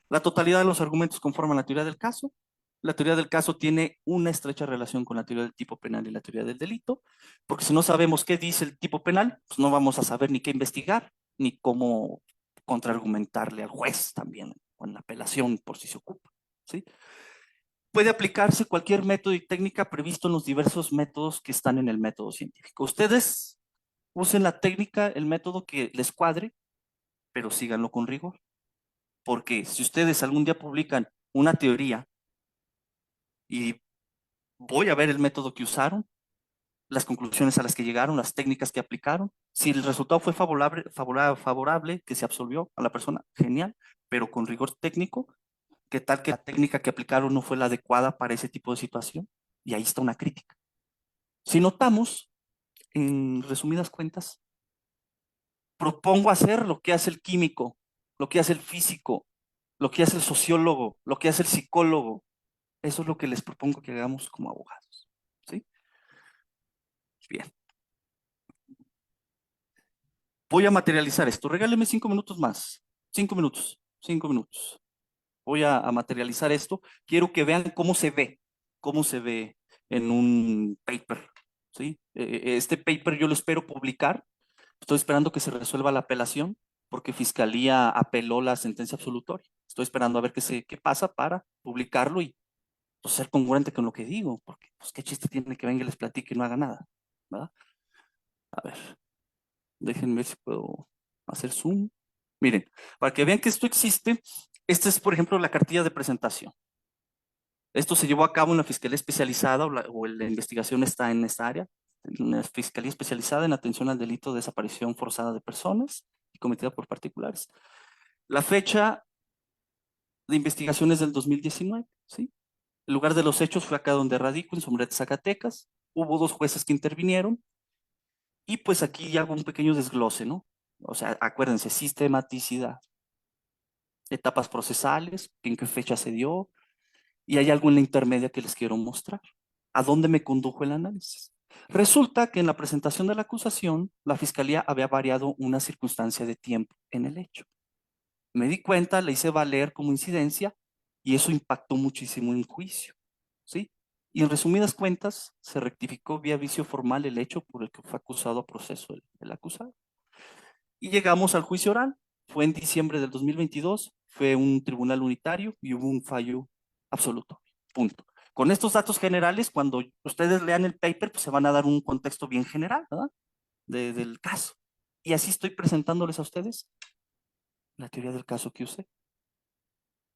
La totalidad de los argumentos conforman la teoría del caso. La teoría del caso tiene una estrecha relación con la teoría del tipo penal y la teoría del delito, porque si no sabemos qué dice el tipo penal, pues no vamos a saber ni qué investigar, ni cómo contraargumentarle al juez también, o en la apelación por si se ocupa, ¿sí? Puede aplicarse cualquier método y técnica previsto en los diversos métodos que están en el método científico. Ustedes usen la técnica, el método que les cuadre, pero síganlo con rigor. Porque si ustedes algún día publican una teoría y voy a ver el método que usaron, las conclusiones a las que llegaron, las técnicas que aplicaron, si el resultado fue favorable, que se absolvió a la persona, genial, pero con rigor técnico, ¿qué tal que la técnica que aplicaron no fue la adecuada para ese tipo de situación? Y ahí está una crítica. Si notamos, en resumidas cuentas, propongo hacer lo que hace el químico, lo que hace el físico, lo que hace el sociólogo, lo que hace el psicólogo. Eso es lo que les propongo que hagamos como abogados. ¿Sí? Bien. Voy a materializar esto. Regáleme 5 minutos más. 5 minutos. 5 minutos. Voy a materializar esto. Quiero que vean cómo se ve en un paper. ¿Sí? Este paper yo lo espero publicar. Estoy esperando que se resuelva la apelación porque Fiscalía apeló la sentencia absolutoria. Estoy esperando a ver qué pasa para publicarlo y pues, ser congruente con lo que digo, porque pues qué chiste tiene que venga y les platique y no haga nada, ¿verdad? A ver, déjenme ver si puedo hacer zoom. Miren, para que vean que esto existe, esta es, por ejemplo, la cartilla de presentación. Esto se llevó a cabo en la Fiscalía Especializada o la investigación está en esta área, en la Fiscalía Especializada en Atención al Delito de Desaparición Forzada de Personas y cometida por particulares. La fecha de investigación es del 2019, ¿sí? El lugar de los hechos fue acá donde radico, en Sombrerete, Zacatecas. Hubo 2 jueces que intervinieron y pues aquí hago un pequeño desglose, ¿no? O sea, acuérdense, sistematicidad, etapas procesales, en qué fecha se dio, y hay algo en la intermedia que les quiero mostrar. ¿A dónde me condujo el análisis? Resulta que en la presentación de la acusación, la fiscalía había variado una circunstancia de tiempo en el hecho. Me di cuenta, le hice valer como incidencia y eso impactó muchísimo en juicio, ¿sí? Y en resumidas cuentas, se rectificó vía vicio formal el hecho por el que fue acusado a proceso el acusado. Y llegamos al juicio oral. Fue en diciembre del 2022, fue un tribunal unitario y hubo un fallo absoluto. Punto. Con estos datos generales, cuando ustedes lean el paper, pues se van a dar un contexto bien general, ¿verdad? Del caso. Y así estoy presentándoles a ustedes la teoría del caso que usé.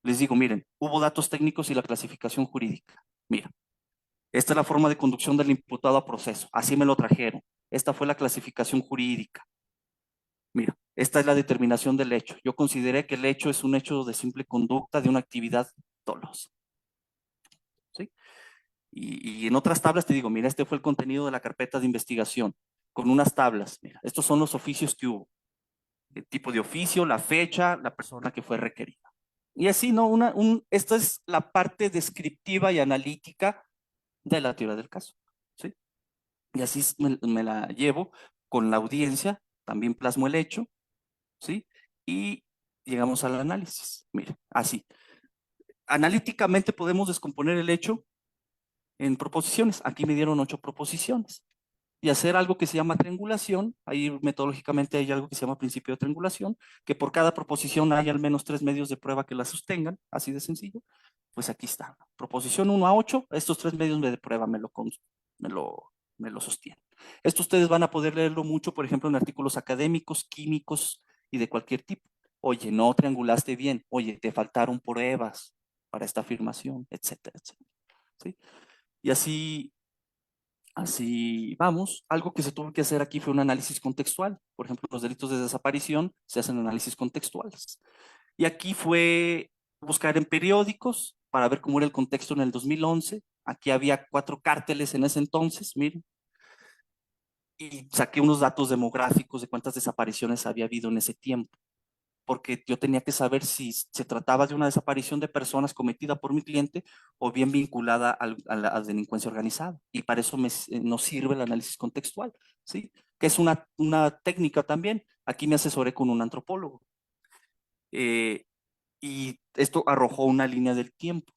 Les digo, miren, hubo datos técnicos y la clasificación jurídica. Mira, esta es la forma de conducción del imputado a proceso. Así me lo trajeron. Esta fue la clasificación jurídica. Mira, esta es la determinación del hecho. Yo consideré que el hecho es un hecho de simple conducta de una actividad dolosa. ¿Sí? Y en otras tablas te digo, mira, este fue el contenido de la carpeta de investigación, con unas tablas. Mira, estos son los oficios que hubo. El tipo de oficio, la fecha, la persona que fue requerida. Y así, ¿no? Esta es la parte descriptiva y analítica de la teoría del caso. ¿Sí? Y así me la llevo con la audiencia, también plasmo el hecho, ¿sí? Y llegamos al análisis. Mira, así. Analíticamente podemos descomponer el hecho en proposiciones. Aquí me dieron 8 proposiciones. Y hacer algo que se llama triangulación. Ahí metodológicamente hay algo que se llama principio de triangulación, que por cada proposición hay al menos 3 medios de prueba que la sostengan, así de sencillo. Pues aquí está. Proposición 1 a 8, estos 3 medios de prueba me lo sostienen. Esto ustedes van a poder leerlo mucho, por ejemplo, en artículos académicos, químicos y de cualquier tipo. Oye, no triangulaste bien. Oye, te faltaron pruebas para esta afirmación, etcétera, etcétera. ¿Sí? Y así vamos. Algo que se tuvo que hacer aquí fue un análisis contextual. Por ejemplo, los delitos de desaparición se hacen análisis contextuales. Y aquí fue buscar en periódicos para ver cómo era el contexto en el 2011. Aquí había 4 cárteles en ese entonces, miren. Y saqué unos datos demográficos de cuántas desapariciones había habido en ese tiempo, porque yo tenía que saber si se trataba de una desaparición de personas cometida por mi cliente o bien vinculada a la delincuencia organizada. Y para eso nos sirve el análisis contextual, ¿sí? Que es una técnica también. Aquí me asesoré con un antropólogo. Y esto arrojó una línea del tiempo.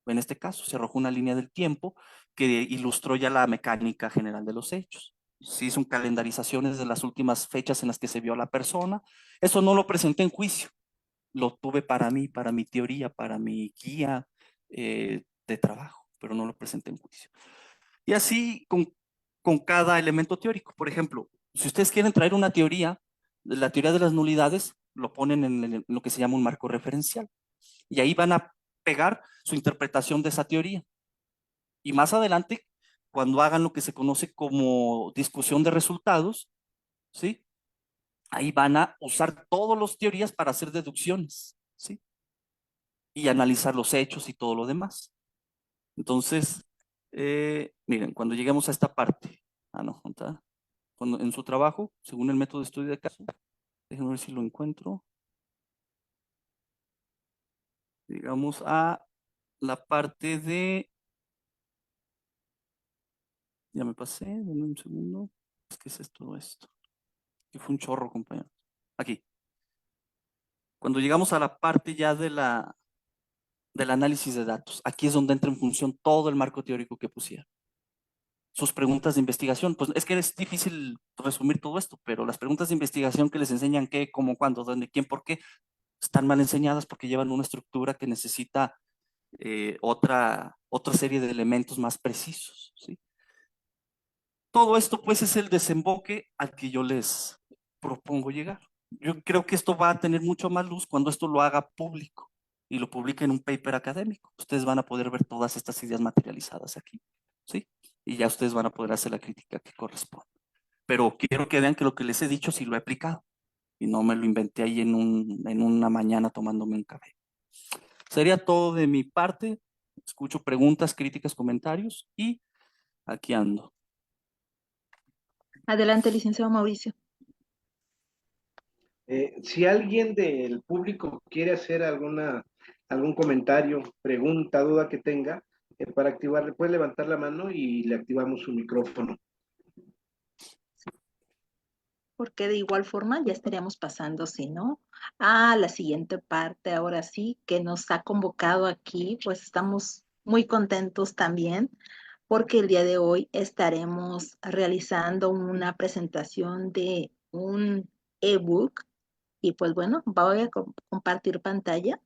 En este caso, se arrojó una línea del tiempo que ilustró ya la mecánica general de los hechos. Se hizo calendarizaciones de las últimas fechas en las que se vio a la persona. Eso no lo presenté en juicio, lo tuve para mí, para mi teoría, para mi guía de trabajo, pero no lo presenté en juicio. Y así con cada elemento teórico. Por ejemplo, si ustedes quieren traer una teoría, la teoría de las nulidades, lo ponen en lo que se llama un marco referencial. Y ahí van a pegar su interpretación de esa teoría. Y más adelante, cuando hagan lo que se conoce como discusión de resultados, ¿sí? Ahí van a usar todas las teorías para hacer deducciones, ¿sí? Y analizar los hechos y todo lo demás. Entonces, miren, cuando lleguemos a esta parte, no, cuando en su trabajo, según el método de estudio de caso, déjenme ver si lo encuentro. Llegamos a la parte de, ya me pasé, denme un segundo. ¿Qué es todo esto? Que fue un chorro, compañero. Aquí. Cuando llegamos a la parte ya del análisis de datos, aquí es donde entra en función todo el marco teórico que pusieron. Sus preguntas de investigación, pues es que es difícil resumir todo esto, pero las preguntas de investigación que les enseñan qué, cómo, cuándo, dónde, quién, por qué, están mal enseñadas porque llevan una estructura que necesita otra serie de elementos más precisos, ¿sí? Todo esto pues es el desemboque al que yo les propongo llegar. Yo creo que esto va a tener mucho más luz cuando esto lo haga público y lo publique en un paper académico. Ustedes van a poder ver todas estas ideas materializadas aquí, ¿sí? Y ya ustedes van a poder hacer la crítica que corresponde. Pero quiero que vean que lo que les he dicho sí lo he aplicado y no me lo inventé ahí en una mañana tomándome un café. Sería todo de mi parte. Escucho preguntas, críticas, comentarios y aquí ando. Adelante, licenciado Mauricio. Si alguien del público quiere hacer algún comentario, pregunta, duda que tenga, para activarle, puede levantar la mano y le activamos su micrófono. Porque de igual forma ya estaríamos pasando, ¿sí, no? A la siguiente parte, ahora sí, que nos ha convocado aquí, pues estamos muy contentos también, porque el día de hoy estaremos realizando una presentación de un ebook y pues bueno, voy a compartir pantalla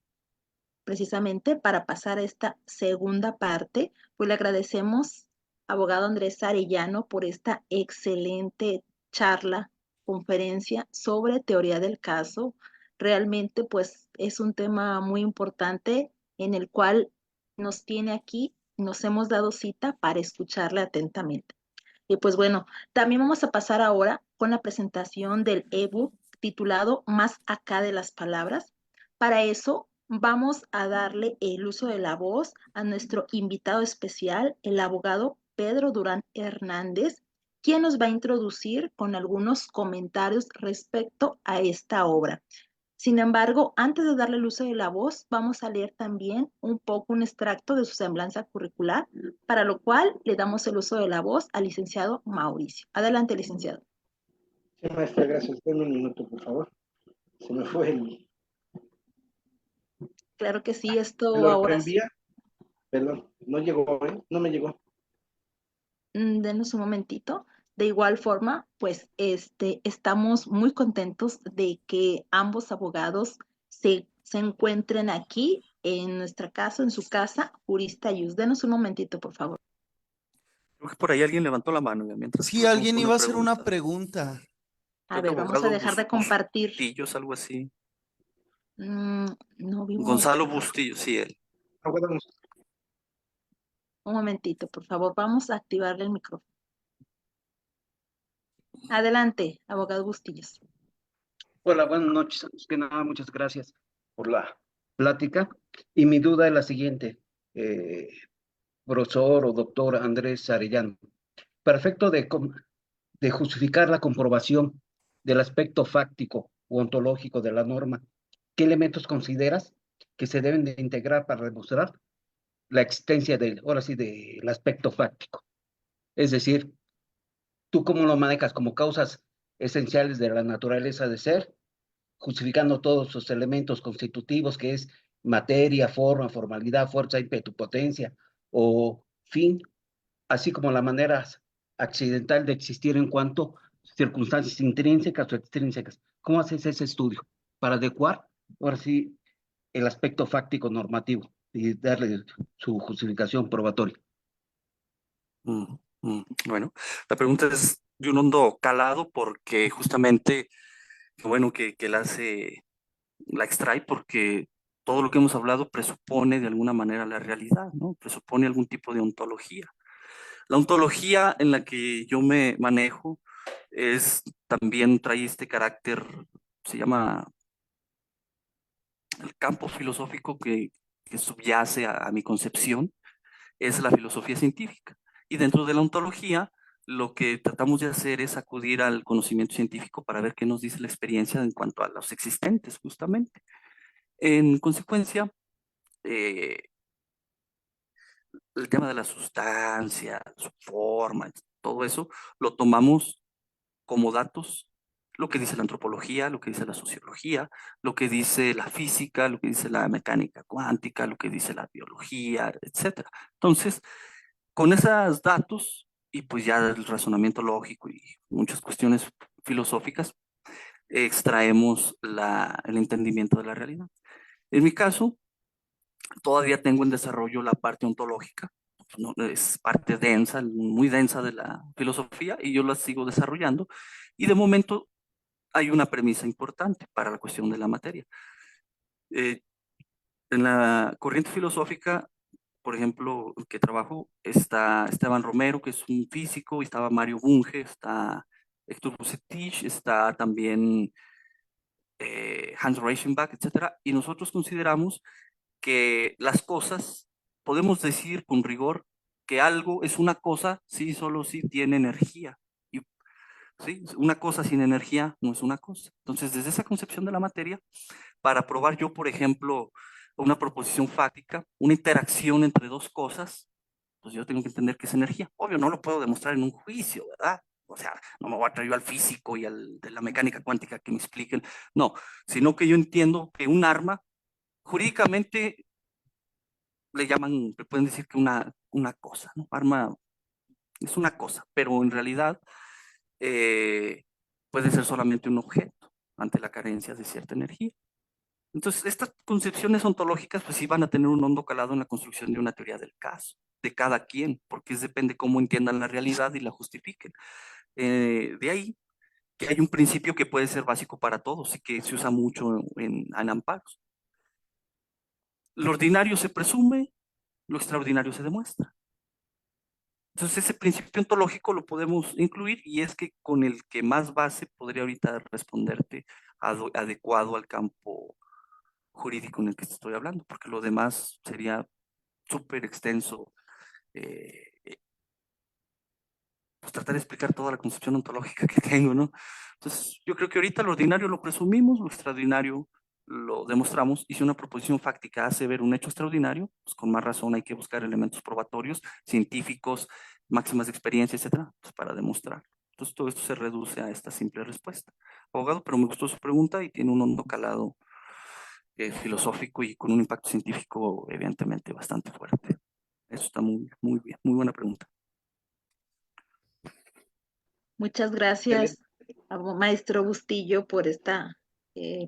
precisamente para pasar a esta segunda parte, pues le agradecemos, abogado Andrés Arellano, por esta excelente charla, conferencia sobre teoría del caso. Realmente, pues, es un tema muy importante en el cual nos tiene aquí, nos hemos dado cita para escucharle atentamente. Y pues bueno, también vamos a pasar ahora con la presentación del ebook titulado Más acá de las palabras. Para eso vamos a darle el uso de la voz a nuestro invitado especial, el abogado Pedro Durán Hernández, quien nos va a introducir con algunos comentarios respecto a esta obra. Sin embargo, antes de darle el uso de la voz, vamos a leer también un poco un extracto de su semblanza curricular, para lo cual le damos el uso de la voz al licenciado Mauricio. Adelante, licenciado. Sí, maestra, gracias. Denme un minuto, por favor. Se me fue el... Claro que sí, ¿Me esto lo ahora sí. reenvía? Perdón, no llegó, ¿eh? No me llegó. Denos un momentito. De igual forma, pues estamos muy contentos de que ambos abogados se encuentren aquí en nuestra casa, en su casa, Jurista Yus. Denos un momentito, por favor. Creo que por ahí alguien levantó la mano, mientras Sí, propongo alguien una iba a hacer una pregunta. pregunta. A Creo que ver, vamos a abogado dejar de compartir. Bustillos, algo así. No vimos. Gonzalo Bustillos, sí, él. Aguardamos. Un momentito, por favor, vamos a activarle el micrófono. Adelante, abogado Bustillos. Hola, buenas noches. Antes que nada, muchas gracias por la plática. Y mi duda es la siguiente, profesor o doctor Andrés Arellano. Para efecto de justificar la comprobación del aspecto fáctico o ontológico de la norma, ¿qué elementos consideras que se deben de integrar para demostrar la existencia ahora sí, del aspecto fáctico? Es decir, ¿tú cómo lo manejas como causas esenciales de la naturaleza de ser, justificando todos sus elementos constitutivos, que es materia, forma, formalidad, fuerza, ímpetu, potencia o fin, así como la manera accidental de existir en cuanto a circunstancias intrínsecas o extrínsecas. ¿Cómo haces ese estudio? Para adecuar, ahora sí, el aspecto fáctico normativo y darle su justificación probatoria. Bueno, la pregunta es de un hondo calado porque justamente, qué bueno que la extrae porque todo lo que hemos hablado presupone de alguna manera la realidad, ¿no? Presupone algún tipo de ontología. La ontología en la que yo me manejo también trae este carácter, se llama el campo filosófico que subyace a mi concepción, es la filosofía científica. Y dentro de la ontología, lo que tratamos de hacer es acudir al conocimiento científico para ver qué nos dice la experiencia en cuanto a los existentes, justamente. En consecuencia, eh, el tema de la sustancia, su forma, todo eso, lo tomamos como datos, lo que dice la antropología, lo que dice la sociología, lo que dice la física, lo que dice la mecánica cuántica, lo que dice la biología, etcétera. Entonces, con esos datos y pues ya el razonamiento lógico y muchas cuestiones filosóficas, extraemos el entendimiento de la realidad. En mi caso, todavía tengo en desarrollo la parte ontológica, ¿no? Es parte densa, muy densa de la filosofía y yo la sigo desarrollando. Y de momento hay una premisa importante para la cuestión de la materia. En la corriente filosófica, por ejemplo, que trabajo, está Esteban Romero, que es un físico, y estaba Mario Bunge, está Héctor Bucetich, está también Hans Reichenbach, etcétera. Y nosotros consideramos que las cosas, podemos decir con rigor que algo es una cosa si solo si tiene energía. Y, ¿sí? Una cosa sin energía no es una cosa. Entonces, desde esa concepción de la materia, para probar yo, por ejemplo, una proposición fáctica, una interacción entre dos cosas, pues yo tengo que entender qué es energía. Obvio, no lo puedo demostrar en un juicio, ¿verdad? O sea, no me voy a traer yo al físico y al de la mecánica cuántica que me expliquen. No, sino que yo entiendo que un arma, jurídicamente le llaman, le pueden decir que una cosa, ¿no? Arma es una cosa, pero en realidad eh, puede ser solamente un objeto ante la carencia de cierta energía. Entonces, estas concepciones ontológicas, pues sí van a tener un hondo calado en la construcción de una teoría del caso, de cada quien, porque depende cómo entiendan la realidad y la justifiquen. De ahí que hay un principio que puede ser básico para todos y que se usa mucho en amparos. Lo ordinario se presume, lo extraordinario se demuestra. Entonces ese principio ontológico lo podemos incluir y es que con el que más base podría ahorita responderte adecuado al campo jurídico en el que te estoy hablando, porque lo demás sería súper extenso. Pues tratar de explicar toda la concepción ontológica que tengo, ¿no? Entonces yo creo que ahorita lo ordinario lo presumimos, lo extraordinario lo demostramos, y si una proposición fáctica hace ver un hecho extraordinario, pues con más razón hay que buscar elementos probatorios, científicos, máximas de experiencia, etcétera, pues para demostrar. Entonces todo esto se reduce a esta simple respuesta. Abogado, pero me gustó su pregunta y tiene un hondo calado filosófico y con un impacto científico evidentemente bastante fuerte. Eso está muy, muy bien, muy buena pregunta. Muchas gracias, maestro Bustillo, por esta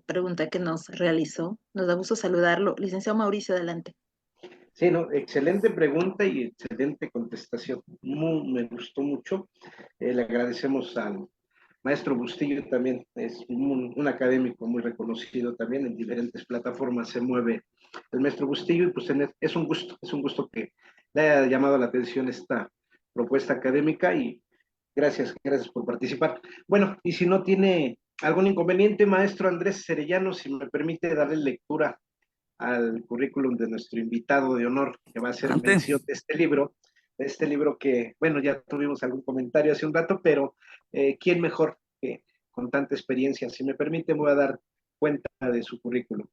pregunta que nos realizó. Nos da gusto saludarlo. Licenciado Mauricio, adelante. Sí, no, excelente pregunta y excelente contestación. Me gustó mucho. Le agradecemos al maestro Bustillo también, es un académico muy reconocido también, en diferentes plataformas se mueve el maestro Bustillo y pues es un gusto que le haya llamado la atención esta propuesta académica y gracias por participar. Bueno, y si no tiene algún inconveniente, maestro Andrés Cerellano, si me permite darle lectura al currículum de nuestro invitado de honor, que va a hacer Adelante. mención de este libro que, bueno, ya tuvimos algún comentario hace un rato, pero ¿quién mejor que con tanta experiencia? Si me permite, voy a dar cuenta de su currículum.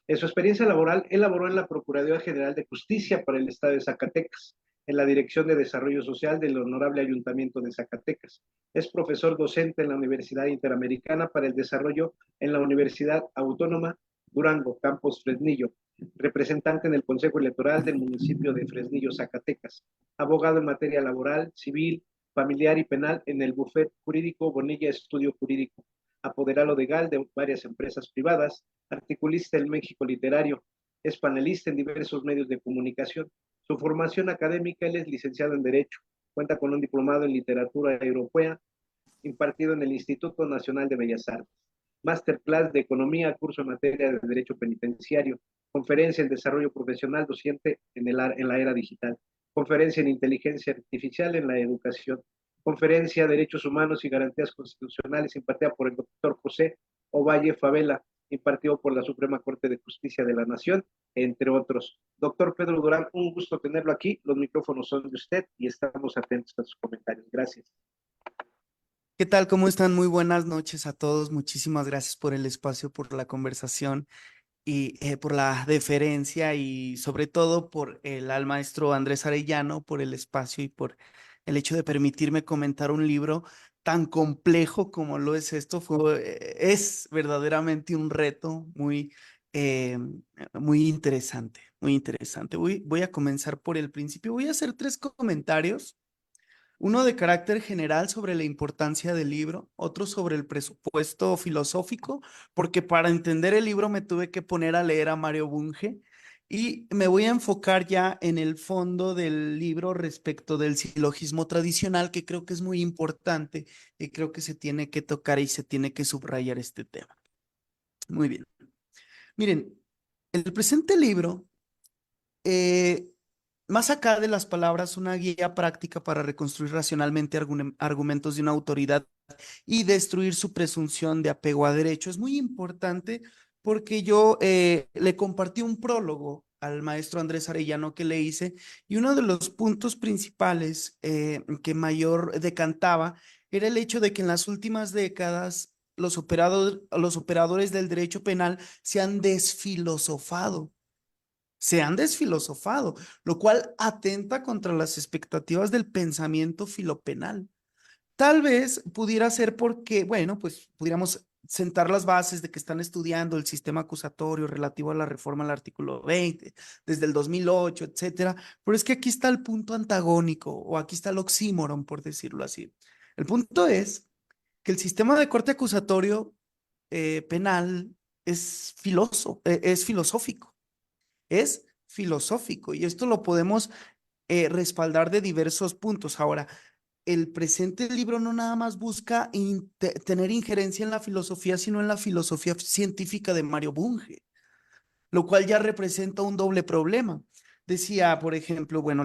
En su experiencia laboral, él laboró en la Procuraduría General de Justicia para el Estado de Zacatecas, en la Dirección de Desarrollo Social del Honorable Ayuntamiento de Zacatecas. Es profesor docente en la Universidad Interamericana para el Desarrollo en la Universidad Autónoma Durango, Campos Fresnillo, representante en el Consejo Electoral del municipio de Fresnillo, Zacatecas, abogado en materia laboral, civil, familiar y penal en el bufete jurídico Bonilla Estudio Jurídico, apoderado legal de varias empresas privadas, articulista en México Literario, es panelista en diversos medios de comunicación. Su formación académica, él es licenciado en Derecho, cuenta con un diplomado en Literatura Europea, impartido en el Instituto Nacional de Bellas Artes. Masterclass de Economía, curso en materia de Derecho Penitenciario, conferencia en Desarrollo Profesional Docente en la era digital, conferencia en Inteligencia Artificial en la Educación, conferencia Derechos Humanos y Garantías Constitucionales impartida por el doctor José Ovalle Favela, impartido por la Suprema Corte de Justicia de la Nación, entre otros. Doctor Pedro Durán, un gusto tenerlo aquí. Los micrófonos son de usted y estamos atentos a sus comentarios. Gracias. ¿Qué tal? ¿Cómo están? Muy buenas noches a todos. Muchísimas gracias por el espacio, por la conversación y por la deferencia y sobre todo por al maestro Andrés Arellano, por el espacio y por el hecho de permitirme comentar un libro tan complejo como lo es esto. Es verdaderamente un reto muy interesante, muy interesante. Voy a comenzar por el principio. Voy a hacer 3 comentarios. Uno de carácter general sobre la importancia del libro, otro sobre el presupuesto filosófico, porque para entender el libro me tuve que poner a leer a Mario Bunge y me voy a enfocar ya en el fondo del libro respecto del silogismo tradicional, que creo que es muy importante y creo que se tiene que tocar y se tiene que subrayar este tema. Muy bien. Miren, el presente libro más acá de las palabras, una guía práctica para reconstruir racionalmente argumentos de una autoridad y destruir su presunción de apego a derecho. Es muy importante porque yo le compartí un prólogo al maestro Andrés Arellano que le hice y uno de los puntos principales que mayor decantaba era el hecho de que en las últimas décadas los operadores del derecho penal se han desfilosofado, lo cual atenta contra las expectativas del pensamiento filopenal. Tal vez pudiera ser porque, bueno, pues pudiéramos sentar las bases de que están estudiando el sistema acusatorio relativo a la reforma al artículo 20, desde el 2008, etcétera, pero es que aquí está el punto antagónico o aquí está el oxímoron, por decirlo así. El punto es que el sistema de corte acusatorio penal es filosófico. Es filosófico y esto lo podemos respaldar de diversos puntos. Ahora, el presente libro no nada más busca tener injerencia en la filosofía, sino en la filosofía científica de Mario Bunge, lo cual ya representa un doble problema. Decía, por ejemplo, bueno,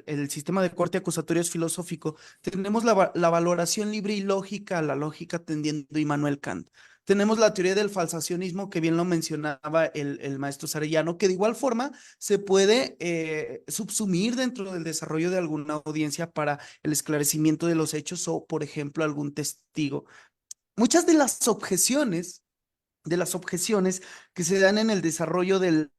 el sistema de corte acusatorio es filosófico. Tenemos la valoración libre y lógica, la lógica tendiendo Immanuel Kant. Tenemos la teoría del falsacionismo, que bien lo mencionaba el maestro Sarellano, que de igual forma se puede subsumir dentro del desarrollo de alguna audiencia para el esclarecimiento de los hechos o, por ejemplo, algún testigo. Muchas de las objeciones que se dan en el desarrollo del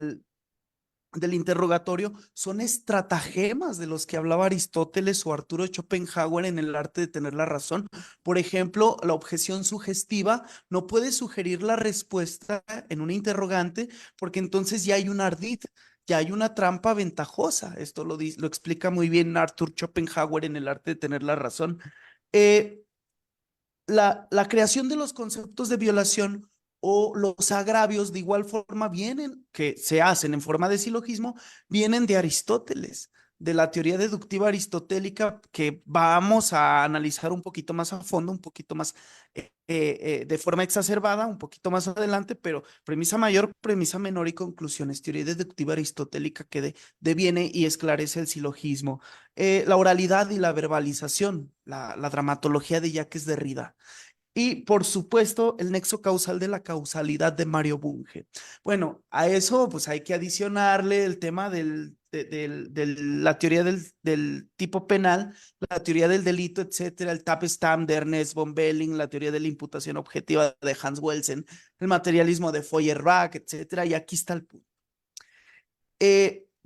interrogatorio son estratagemas de los que hablaba Aristóteles o Arturo Schopenhauer en El arte de tener la razón. Por ejemplo, la objeción sugestiva no puede sugerir la respuesta en un interrogante porque entonces ya hay un ardid, ya hay una trampa ventajosa. Esto lo explica muy bien Arthur Schopenhauer en El arte de tener la razón. La creación de los conceptos de violación o los agravios de igual forma que se hacen en forma de silogismo, vienen de Aristóteles, de la teoría deductiva aristotélica que vamos a analizar un poquito más a fondo, un poquito más de forma exacerbada, un poquito más adelante, pero premisa mayor, premisa menor y conclusiones, teoría deductiva aristotélica que deviene y esclarece el silogismo. La oralidad y la verbalización, la dramatología de Jacques Derrida. Y por supuesto, el nexo causal de la causalidad de Mario Bunge. Bueno, a eso pues hay que adicionarle el tema de la teoría del tipo penal, la teoría del delito, etcétera, el Tape-Stam de Ernest von Belling, la teoría de la imputación objetiva de Hans Welsen, el materialismo de Feuerbach, etcétera, y aquí está el punto.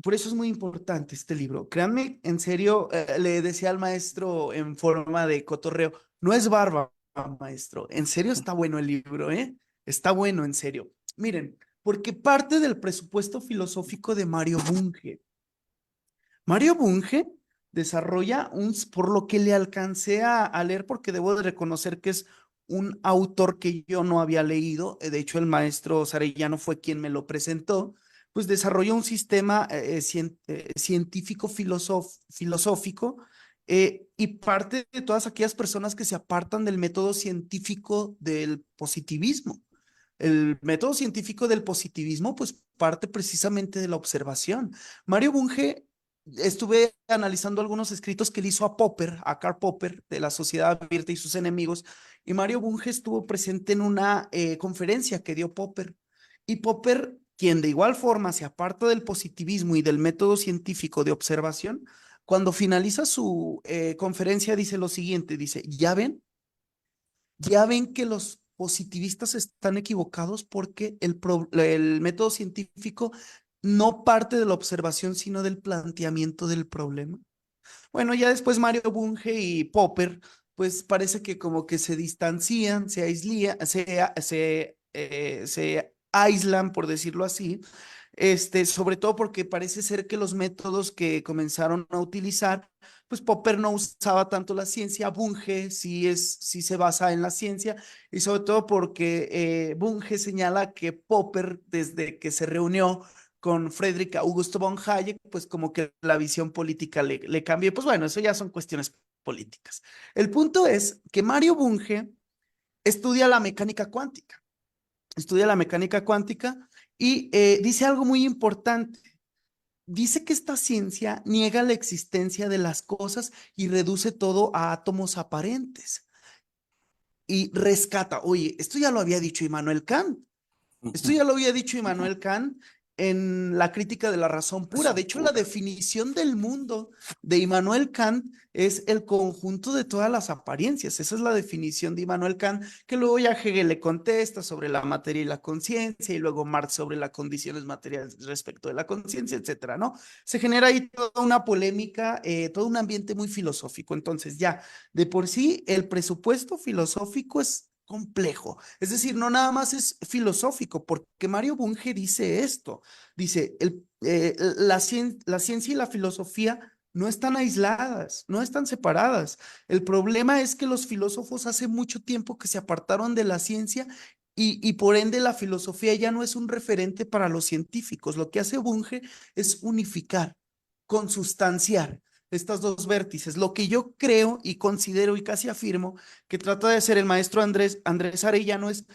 Por eso es muy importante este libro. Créanme, en serio, le decía al maestro en forma de cotorreo, no es barba, maestro. En serio está bueno el libro, ¿eh? Está bueno, en serio. Miren, porque parte del presupuesto filosófico de Mario Bunge. Mario Bunge desarrolla por lo que le alcancé a leer, porque debo de reconocer que es un autor que yo no había leído, de hecho el maestro Sarellano fue quien me lo presentó, pues desarrolla un sistema científico filosófico y parte de todas aquellas personas que se apartan del método científico del positivismo. El método científico del positivismo, pues parte precisamente de la observación. Mario Bunge, estuve analizando algunos escritos que le hizo a Popper, a Karl Popper, de la Sociedad Abierta y sus enemigos, y Mario Bunge estuvo presente en una conferencia que dio Popper. Y Popper, quien de igual forma se aparta del positivismo y del método científico de observación, cuando finaliza su conferencia dice lo siguiente, dice, ya ven que los positivistas están equivocados porque el método científico no parte de la observación, sino del planteamiento del problema. Bueno, ya después Mario Bunge y Popper, pues parece que como que se distancian, se aíslan, por decirlo así, sobre todo porque parece ser que los métodos que comenzaron a utilizar, pues Popper no usaba tanto la ciencia, Bunge sí se basa en la ciencia, y sobre todo porque Bunge señala que Popper, desde que se reunió con Friedrich Augusto von Hayek, pues como que la visión política le cambió. Pues bueno, eso ya son cuestiones políticas. El punto es que Mario Bunge estudia la mecánica cuántica, y dice algo muy importante. Dice que esta ciencia niega la existencia de las cosas y reduce todo a átomos aparentes. Y rescata, oye, esto ya lo había dicho Immanuel Kant. Esto ya lo había dicho Immanuel Kant en la crítica de la razón pura. De hecho, la definición del mundo de Immanuel Kant es el conjunto de todas las apariencias. Esa es la definición de Immanuel Kant, que luego ya Hegel le contesta sobre la materia y la conciencia, y luego Marx sobre las condiciones materiales respecto de la conciencia, etcétera, ¿no? Se genera ahí toda una polémica, todo un ambiente muy filosófico. Entonces, ya, de por sí, el presupuesto filosófico es complejo. Es decir, no nada más es filosófico, porque Mario Bunge dice esto, dice, la ciencia y la filosofía no están aisladas, no están separadas. El problema es que los filósofos hace mucho tiempo que se apartaron de la ciencia y por ende la filosofía ya no es un referente para los científicos. Lo que hace Bunge es unificar, consustanciar estas dos vértices. Lo que yo creo y considero y casi afirmo que trata de hacer el maestro Andrés Arellano es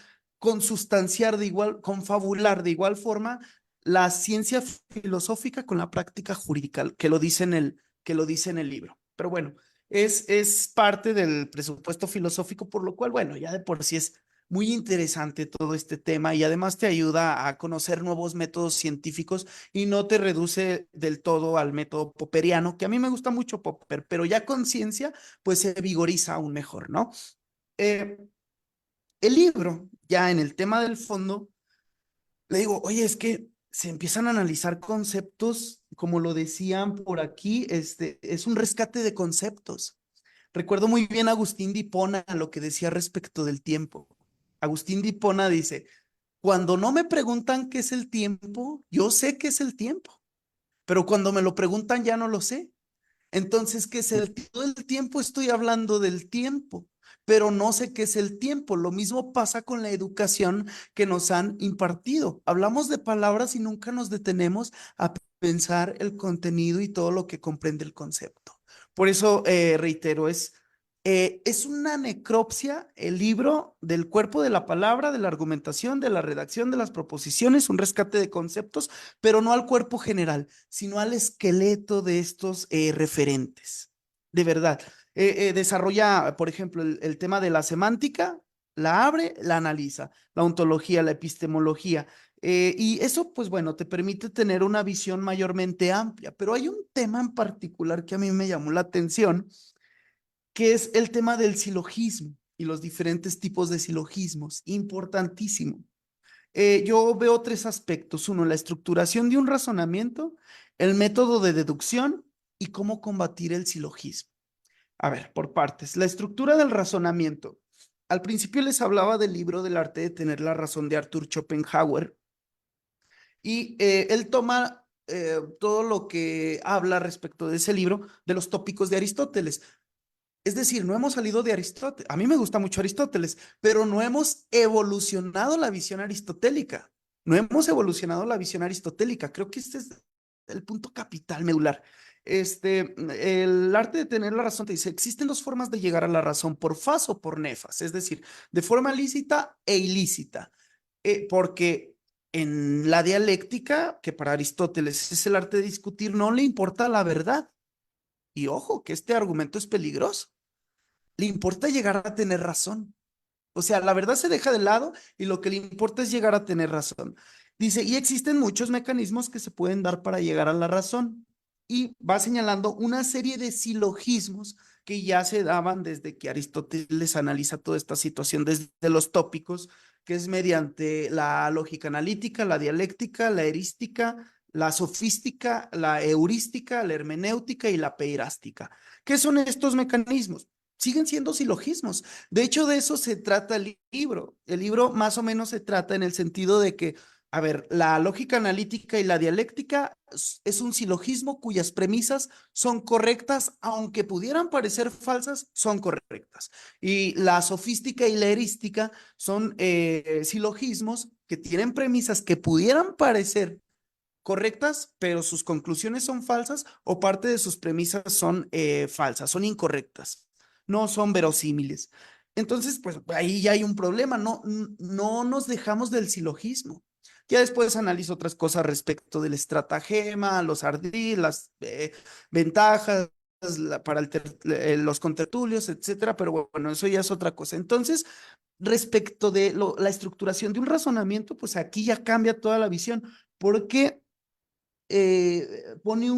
consustanciar confabular de igual forma la ciencia filosófica con la práctica jurídica, que lo dice en el libro. Pero bueno, es parte del presupuesto filosófico, por lo cual, bueno, ya de por sí es muy interesante todo este tema y además te ayuda a conocer nuevos métodos científicos y no te reduce del todo al método popperiano, que a mí me gusta mucho Popper, pero ya con ciencia, pues se vigoriza aún mejor, ¿no? Eh, el libro, ya en el tema del fondo, le digo, oye, es que se empiezan a analizar conceptos, como lo decían por aquí, es un rescate de conceptos. Recuerdo muy bien a Agustín de Hipona lo que decía respecto del tiempo. Agustín de Hipona dice, cuando no me preguntan qué es el tiempo, yo sé qué es el tiempo, pero cuando me lo preguntan ya no lo sé. Entonces, ¿qué es todo el tiempo estoy hablando del tiempo, pero no sé qué es el tiempo? Lo mismo pasa con la educación que nos han impartido. Hablamos de palabras y nunca nos detenemos a pensar el contenido y todo lo que comprende el concepto. Por eso, reitero, es una necropsia el libro del cuerpo de la palabra, de la argumentación, de la redacción, de las proposiciones, un rescate de conceptos, pero no al cuerpo general, sino al esqueleto de estos referentes. De verdad. Desarrolla, por ejemplo, el tema de la semántica, la abre, la analiza, la ontología, la epistemología. Y eso, pues bueno, te permite tener una visión mayormente amplia, pero hay un tema en particular que a mí me llamó la atención, que es el tema del silogismo y los diferentes tipos de silogismos. Importantísimo. Yo veo tres aspectos. Uno, la estructuración de un razonamiento, el método de deducción y cómo combatir el silogismo. A ver, por partes. La estructura del razonamiento. Al principio les hablaba del libro del arte de tener la razón de Arthur Schopenhauer. Y él toma todo lo que habla respecto de ese libro, de los tópicos de Aristóteles. Es decir, no hemos salido de Aristóteles. A mí me gusta mucho Aristóteles, pero no hemos evolucionado la visión aristotélica. No hemos evolucionado la visión aristotélica. Creo que este es el punto capital medular. El arte de tener la razón te dice, existen dos formas de llegar a la razón, por fas o por nefas, es decir, de forma lícita e ilícita. Porque en la dialéctica, que para Aristóteles es el arte de discutir, no le importa la verdad. Y ojo, que este argumento es peligroso. Le importa llegar a tener razón. O sea, la verdad se deja de lado y lo que le importa es llegar a tener razón. Dice, y existen muchos mecanismos que se pueden dar para llegar a la razón. Y va señalando una serie de silogismos que ya se daban desde que Aristóteles analiza toda esta situación desde los tópicos, que es mediante la lógica analítica, la dialéctica, la erística, la sofística, la heurística, la hermenéutica y la peirástica. ¿Qué son estos mecanismos? Siguen siendo silogismos. De hecho, de eso se trata el libro. El libro más o menos se trata en el sentido de que, a ver, la lógica analítica y la dialéctica es un silogismo cuyas premisas son correctas, aunque pudieran parecer falsas, son correctas. Y la sofística y la erística son silogismos que tienen premisas que pudieran parecer correctas, pero sus conclusiones son falsas o parte de sus premisas son falsas, son incorrectas, no son verosímiles. Entonces, pues ahí ya hay un problema, no nos dejamos del silogismo. Ya después analizo otras cosas respecto del estratagema, los ardiles, las ventajas para los contertulios, etcétera, pero bueno, eso ya es otra cosa. Entonces, respecto de la estructuración de un razonamiento, pues aquí ya cambia toda la visión, porque pone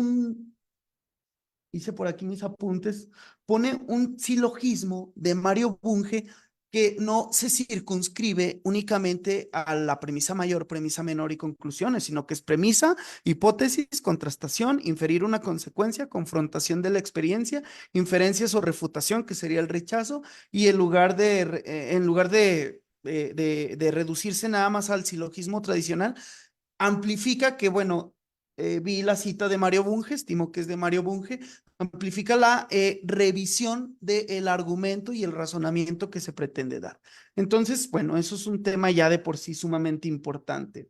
hice por aquí mis apuntes, pone un silogismo de Mario Bunge que no se circunscribe únicamente a la premisa mayor, premisa menor y conclusiones, sino que es premisa, hipótesis, contrastación, inferir una consecuencia, confrontación de la experiencia, inferencias o refutación, que sería el rechazo, y en lugar de reducirse nada más al silogismo tradicional, amplifica que, bueno, vi la cita de Mario Bunge, estimo que es de Mario Bunge, amplifica la revisión del argumento y el razonamiento que se pretende dar. Entonces, bueno, eso es un tema ya de por sí sumamente importante.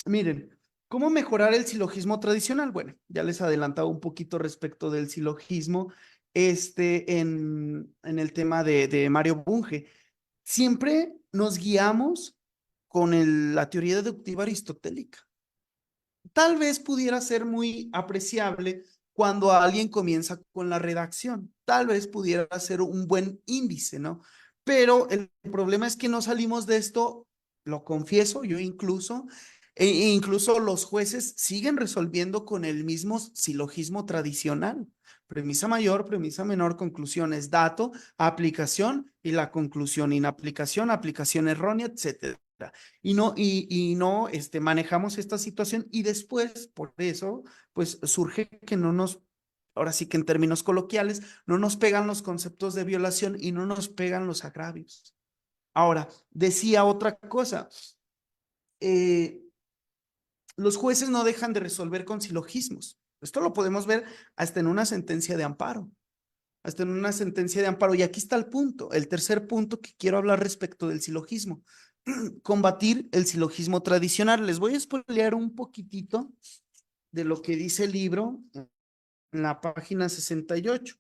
Miren, ¿cómo mejorar el silogismo tradicional? Bueno, ya les adelantaba un poquito respecto del silogismo en el tema de Mario Bunge. Siempre nos guiamos con la teoría deductiva aristotélica. Tal vez pudiera ser muy apreciable cuando alguien comienza con la redacción. Tal vez pudiera ser un buen índice, ¿no? Pero el problema es que no salimos de esto, lo confieso, yo incluso, incluso los jueces siguen resolviendo con el mismo silogismo tradicional. Premisa mayor, premisa menor, conclusiones, dato, aplicación y la conclusión, inaplicación, aplicación errónea, etcétera. Y no manejamos esta situación y después, por eso, pues surge que no nos, ahora sí que en términos coloquiales, no nos pegan los conceptos de violación y no nos pegan los agravios. Ahora, decía otra cosa, los jueces no dejan de resolver con silogismos. Esto lo podemos ver hasta en una sentencia de amparo. Hasta en una sentencia de amparo. Y aquí está el punto, el tercer punto que quiero hablar respecto del silogismo. Combatir el silogismo tradicional. Les voy a spoilear un poquitito de lo que dice el libro en la página 68.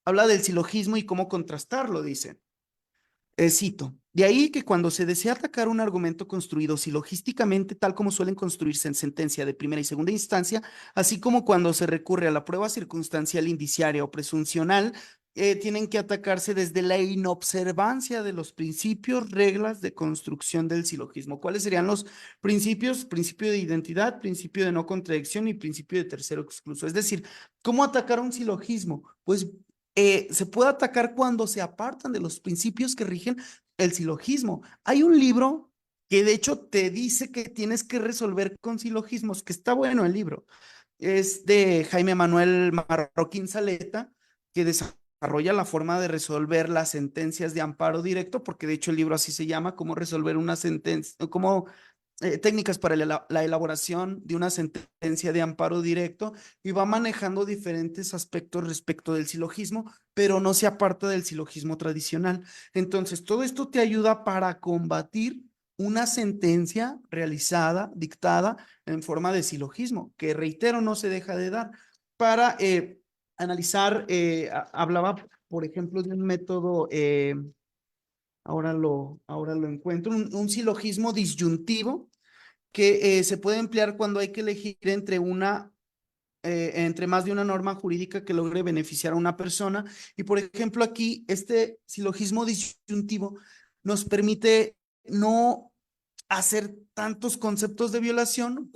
Habla del silogismo y cómo contrastarlo, dice. Cito, de ahí que cuando se desea atacar un argumento construido silogísticamente, tal como suelen construirse en sentencia de primera y segunda instancia, así como cuando se recurre a la prueba circunstancial indiciaria o presuncional, tienen que atacarse desde la inobservancia de los principios, reglas de construcción del silogismo. ¿Cuáles serían los principios? Principio de identidad, principio de no contradicción y principio de tercero excluso. Es decir, ¿cómo atacar un silogismo? Pues se puede atacar cuando se apartan de los principios que rigen el silogismo. Hay un libro que de hecho te dice que tienes que resolver con silogismos, que está bueno el libro. Es de Jaime Manuel Marroquín Saleta, que desarrolla la forma de resolver las sentencias de amparo directo, porque de hecho el libro así se llama, cómo resolver una sentencia, cómo técnicas para la elaboración de una sentencia de amparo directo y va manejando diferentes aspectos respecto del silogismo, pero no se aparta del silogismo tradicional. Entonces, todo esto te ayuda para combatir una sentencia realizada, dictada en forma de silogismo, que reitero, no se deja de dar, para analizar, hablaba, por ejemplo, de un método, ahora lo encuentro, un silogismo disyuntivo que se puede emplear cuando hay que elegir entre más de una norma jurídica que logre beneficiar a una persona. Y por ejemplo, aquí este silogismo disyuntivo nos permite no hacer tantos conceptos de violación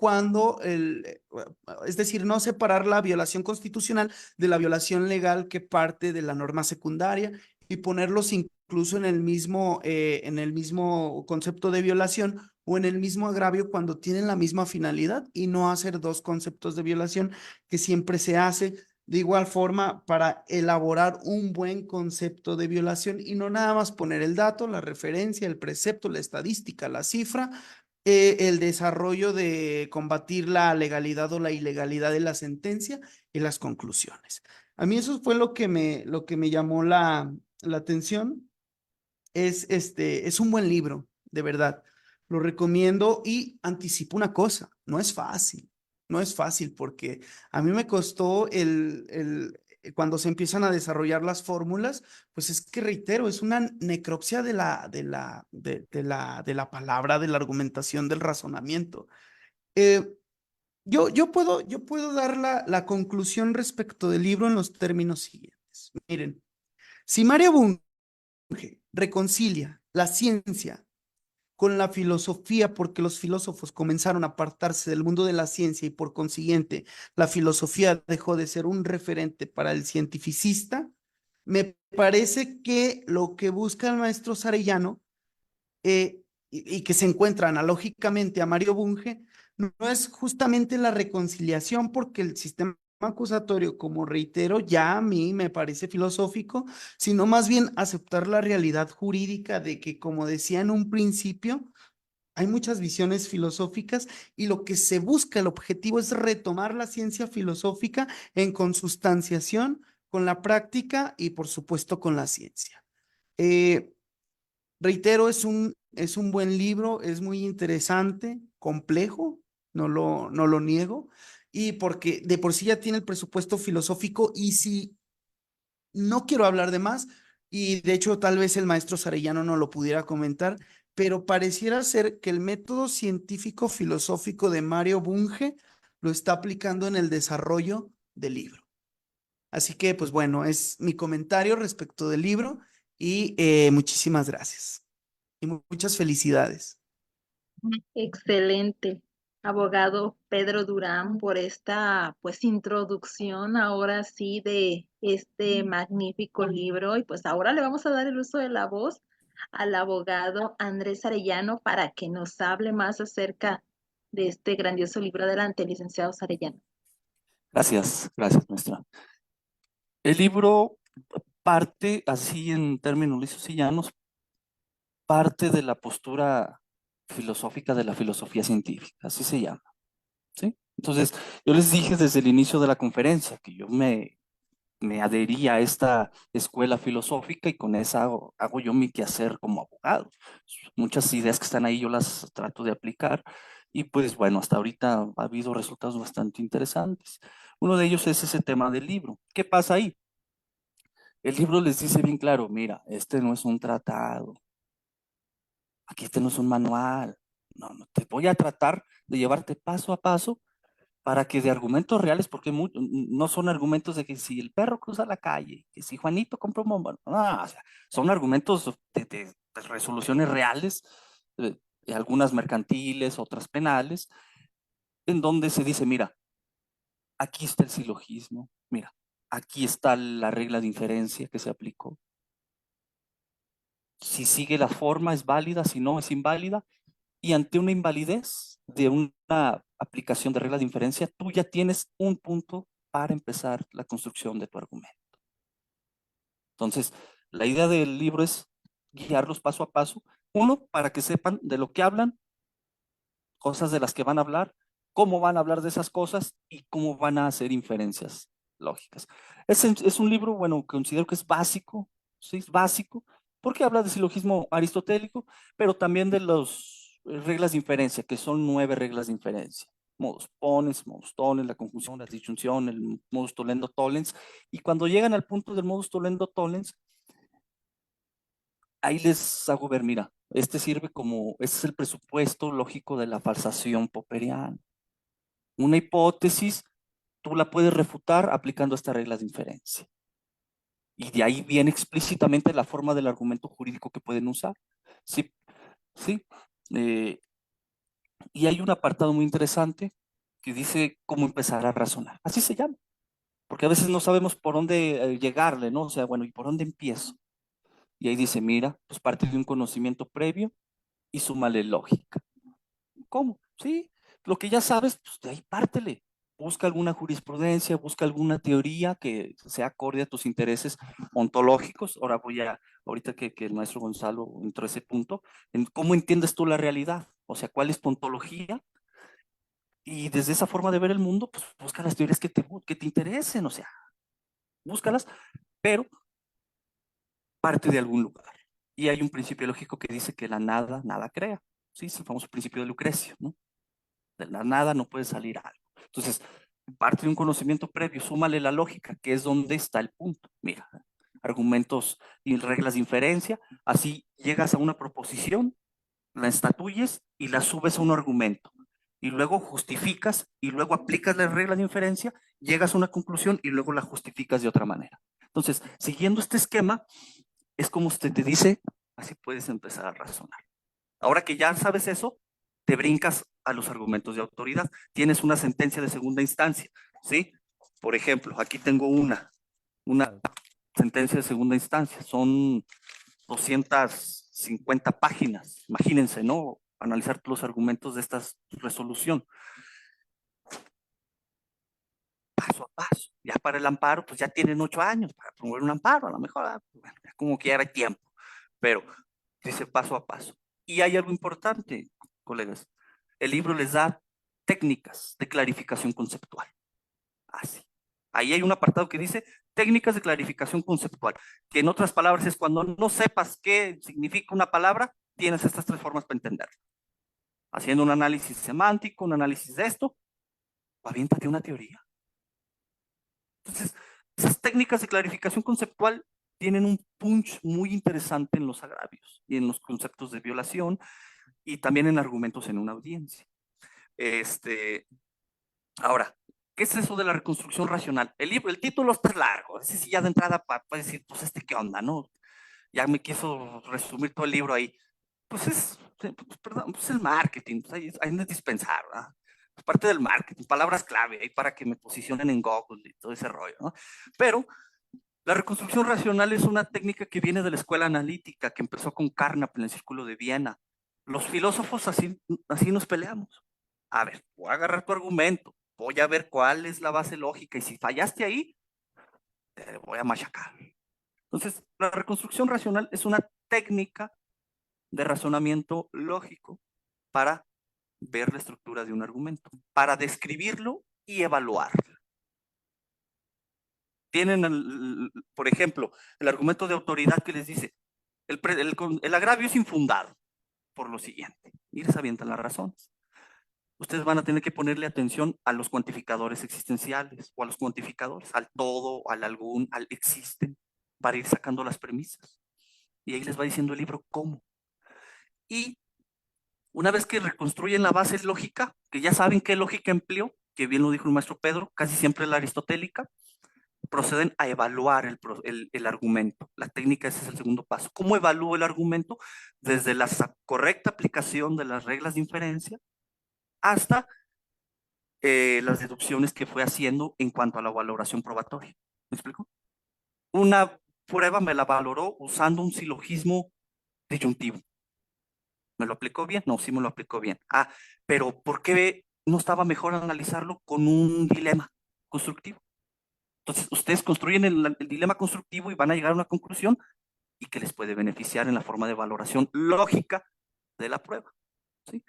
es decir, no separar la violación constitucional de la violación legal que parte de la norma secundaria y ponerlos incluso en el mismo concepto de violación o en el mismo agravio cuando tienen la misma finalidad y no hacer dos conceptos de violación que siempre se hace de igual forma para elaborar un buen concepto de violación y no nada más poner el dato, la referencia, el precepto, la estadística, la cifra, el desarrollo de combatir la legalidad o la ilegalidad de la sentencia y las conclusiones. A mí eso fue lo que me llamó la atención. Es un buen libro, de verdad. Lo recomiendo y anticipo una cosa, no es fácil, no es fácil porque a mí me costó cuando se empiezan a desarrollar las fórmulas, pues es que reitero, es una necropsia de la palabra, de la argumentación, del razonamiento. Eh, yo puedo dar la conclusión respecto del libro en los términos siguientes. Miren, si Mario Bunge reconcilia la ciencia con la filosofía porque los filósofos comenzaron a apartarse del mundo de la ciencia y por consiguiente la filosofía dejó de ser un referente para el cientificista, me parece que lo que busca el maestro Sarellano y que se encuentra analógicamente a Mario Bunge no es justamente la reconciliación porque el sistema acusatorio, como reitero, ya a mí me parece filosófico, sino más bien aceptar la realidad jurídica de que, como decía en un principio, hay muchas visiones filosóficas y lo que se busca, el objetivo es retomar la ciencia filosófica en consustanciación con la práctica y por supuesto con la ciencia. Eh, Reitero, es un buen libro, es muy interesante, complejo, no lo niego, y porque de por sí ya tiene el presupuesto filosófico y si no quiero hablar de más, y de hecho tal vez el maestro Sarellano no lo pudiera comentar, pero pareciera ser que el método científico filosófico de Mario Bunge lo está aplicando en el desarrollo del libro. Así que, pues bueno, es mi comentario respecto del libro y muchísimas gracias y muchas felicidades. Excelente, abogado Pedro Durán, por esta pues introducción ahora sí de este magnífico libro y pues ahora le vamos a dar el uso de la voz al abogado Andrés Arellano para que nos hable más acerca de este grandioso libro. Adelante, licenciado Arellano. Gracias, maestra. El libro parte, así en términos lisos y llanos, parte de la postura filosófica de la filosofía científica, así se llama, ¿sí? Entonces, yo les dije desde el inicio de la conferencia que yo me adhería a esta escuela filosófica y con esa hago yo mi quehacer como abogado. Muchas ideas que están ahí yo las trato de aplicar y pues bueno, hasta ahorita ha habido resultados bastante interesantes. Uno de ellos es ese tema del libro. ¿Qué pasa ahí? El libro les dice bien claro, mira, este no es un tratado, aquí este no es un manual, no, te voy a tratar de llevarte paso a paso para que de argumentos reales, porque no son argumentos de que si el perro cruza la calle, que si Juanito compró un bombón, no, o sea, son argumentos de resoluciones reales, algunas mercantiles, otras penales, en donde se dice, mira, aquí está el silogismo, mira, aquí está la regla de inferencia que se aplicó. Si sigue la forma es válida, si no es inválida, y ante una invalidez de una aplicación de regla de inferencia, tú ya tienes un punto para empezar la construcción de tu argumento. Entonces, la idea del libro es guiarlos paso a paso. Uno, para que sepan de lo que hablan, cosas de las que van a hablar, cómo van a hablar de esas cosas y cómo van a hacer inferencias lógicas. Es un libro, bueno, considero que es básico, ¿sí? Es básico, porque habla de silogismo aristotélico, pero también de las reglas de inferencia, que son 9 reglas de inferencia. Modus ponens, modus tollens, la conjunción, la disyunción, el modus tollendo tollens. Y cuando llegan al punto del modus tollendo tollens, ahí les hago ver, mira, este sirve como, este es el presupuesto lógico de la falsación popperiana. Una hipótesis, tú la puedes refutar aplicando estas reglas de inferencia. Y de ahí viene explícitamente la forma del argumento jurídico que pueden usar. Sí, sí. Y hay un apartado muy interesante que dice cómo empezar a razonar. Así se llama. Porque a veces no sabemos por dónde llegarle, ¿no? O sea, bueno, ¿y por dónde empiezo? Y ahí dice, mira, pues parte de un conocimiento previo y súmale lógica. ¿Cómo? Sí, lo que ya sabes, pues de ahí pártele. Busca alguna jurisprudencia, busca alguna teoría que sea acorde a tus intereses ontológicos. Ahora ahorita que el maestro Gonzalo entró a ese punto, en cómo entiendes tú la realidad, o sea, cuál es tu ontología, y desde esa forma de ver el mundo, pues busca las teorías que te interesen, o sea, búscalas, pero parte de algún lugar. Y hay un principio lógico que dice que la nada, nada crea. Sí, es el famoso principio de Lucrecio, ¿no? De la nada no puede salir algo. Entonces, parte de un conocimiento previo, súmale la lógica, que es donde está el punto. Mira, argumentos y reglas de inferencia, así llegas a una proposición, la estatuyes y la subes a un argumento. Y luego justificas y luego aplicas las reglas de inferencia, llegas a una conclusión y luego la justificas de otra manera. Entonces, siguiendo este esquema, es como usted te dice, así puedes empezar a razonar. Ahora que ya sabes eso, te brincas a los argumentos de autoridad. Tienes una sentencia de segunda instancia, ¿sí? Por ejemplo, aquí tengo una sentencia de segunda instancia. Son 250 páginas. Imagínense, ¿no? Analizar los argumentos de esta resolución. Paso a paso. Ya para el amparo, pues ya tienen 8 años para promover un amparo. A lo mejor, bueno, ya como que ya era tiempo. Pero dice paso a paso. Y hay algo importante, colegas. El libro les da técnicas de clarificación conceptual. Así. Ahí hay un apartado que dice técnicas de clarificación conceptual, que en otras palabras es cuando no sepas qué significa una palabra, tienes estas 3 formas para entenderla. Haciendo un análisis semántico, un análisis de esto, aviéntate una teoría. Entonces, esas técnicas de clarificación conceptual tienen un punch muy interesante en los agravios y en los conceptos de violación y también en argumentos en una audiencia. Ahora, ¿qué es eso de la reconstrucción racional? El título está largo, es decir, ya de entrada puedes decir, pues qué onda, ¿no? Ya me quiso resumir todo el libro ahí. Pues perdón, pues el marketing, pues hay que dispensar, ¿verdad? Es parte del marketing, palabras clave ahí para que me posicionen en Google y todo ese rollo, ¿no? Pero la reconstrucción racional es una técnica que viene de la escuela analítica, que empezó con Carnap en el Círculo de Viena. Los filósofos así nos peleamos. A ver, voy a agarrar tu argumento, voy a ver cuál es la base lógica y si fallaste ahí, te voy a machacar. Entonces, la reconstrucción racional es una técnica de razonamiento lógico para ver la estructura de un argumento, para describirlo y evaluarlo. Tienen, por ejemplo, el argumento de autoridad que les dice, el agravio es infundado por lo siguiente, y les avientan las razones. Ustedes van a tener que ponerle atención a los cuantificadores existenciales o a los cuantificadores, al todo, al algún, al existen, para ir sacando las premisas. Y ahí les va diciendo el libro cómo. Y una vez que reconstruyen la base lógica, que ya saben qué lógica empleó, que bien lo dijo el maestro Pedro, casi siempre la aristotélica, proceden a evaluar el argumento. La técnica, ese es el segundo paso. ¿Cómo evalúo el argumento? Desde la correcta aplicación de las reglas de inferencia hasta las deducciones que fue haciendo en cuanto a la valoración probatoria. ¿Me explico? Una prueba me la valoró usando un silogismo disyuntivo. ¿Me lo aplicó bien? No, sí me lo aplicó bien. Ah, pero ¿por qué no estaba mejor analizarlo con un dilema constructivo? Entonces, ustedes construyen el dilema constructivo y van a llegar a una conclusión y que les puede beneficiar en la forma de valoración lógica de la prueba. ¿Sí?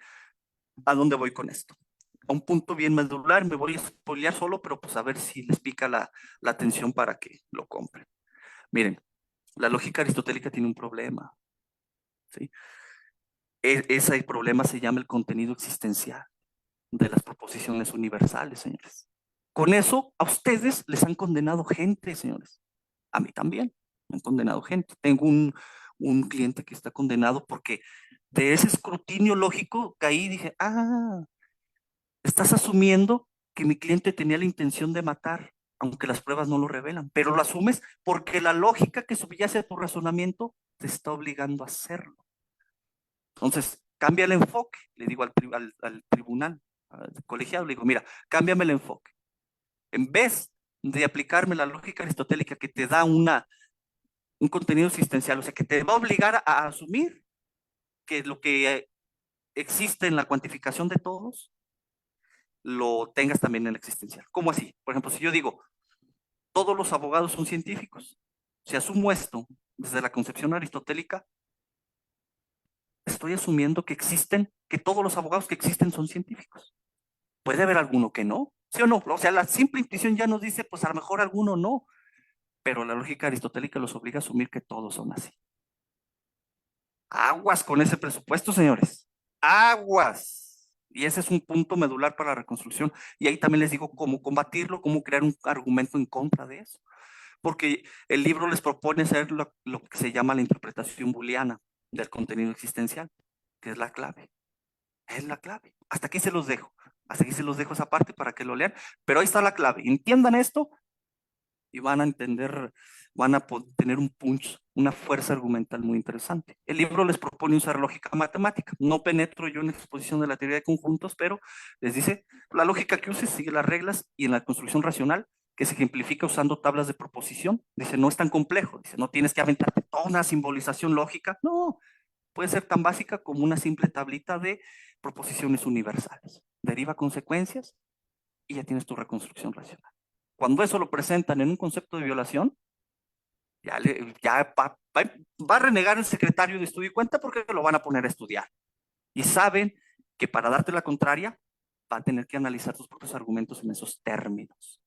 ¿A dónde voy con esto? A un punto bien medular, me voy a spoilear solo, pero pues a ver si les pica la atención para que lo compren. Miren, la lógica aristotélica tiene un problema, ¿sí? Ese problema se llama el contenido existencial de las proposiciones universales, señores. Con eso, a ustedes les han condenado gente, señores. A mí también me han condenado gente. Tengo un cliente que está condenado porque de ese escrutinio lógico caí y dije, estás asumiendo que mi cliente tenía la intención de matar, aunque las pruebas no lo revelan, pero lo asumes porque la lógica que subyace a tu razonamiento te está obligando a hacerlo. Entonces, cambia el enfoque, le digo al tribunal, al colegiado, le digo, mira, cámbiame el enfoque. En vez de aplicarme la lógica aristotélica que te da un contenido existencial, o sea, que te va a obligar a asumir que lo que existe en la cuantificación de todos, lo tengas también en la existencial. ¿Cómo así? Por ejemplo, si yo digo, todos los abogados son científicos, si asumo esto desde la concepción aristotélica, estoy asumiendo que todos los abogados que existen son científicos. Puede haber alguno que no, ¿sí o no? O sea, la simple intuición ya nos dice, pues a lo mejor alguno no, pero la lógica aristotélica los obliga a asumir que todos son así. Aguas con ese presupuesto, señores. Aguas. Y ese es un punto medular para la reconstrucción. Y ahí también les digo cómo combatirlo, cómo crear un argumento en contra de eso. Porque el libro les propone hacer lo que se llama la interpretación booleana del contenido existencial, que es la clave. Es la clave. Hasta aquí se los dejo. Hasta aquí se los dejo esa parte para que lo lean. Pero ahí está la clave. Entiendan esto y van a entender, van a tener un punch, una fuerza argumental muy interesante. El libro les propone usar lógica matemática. No penetro yo en la exposición de la teoría de conjuntos, pero les dice, la lógica que uses sigue las reglas y en la construcción racional, que se ejemplifica usando tablas de proposición, dice, no es tan complejo, dice, no tienes que aventarte toda una simbolización lógica, no, puede ser tan básica como una simple tablita de proposiciones universales. Deriva consecuencias y ya tienes tu reconstrucción racional. Cuando eso lo presentan en un concepto de violación, ya va a renegar el secretario de estudio y cuenta porque lo van a poner a estudiar. Y saben que para darte la contraria, va a tener que analizar tus propios argumentos en esos términos.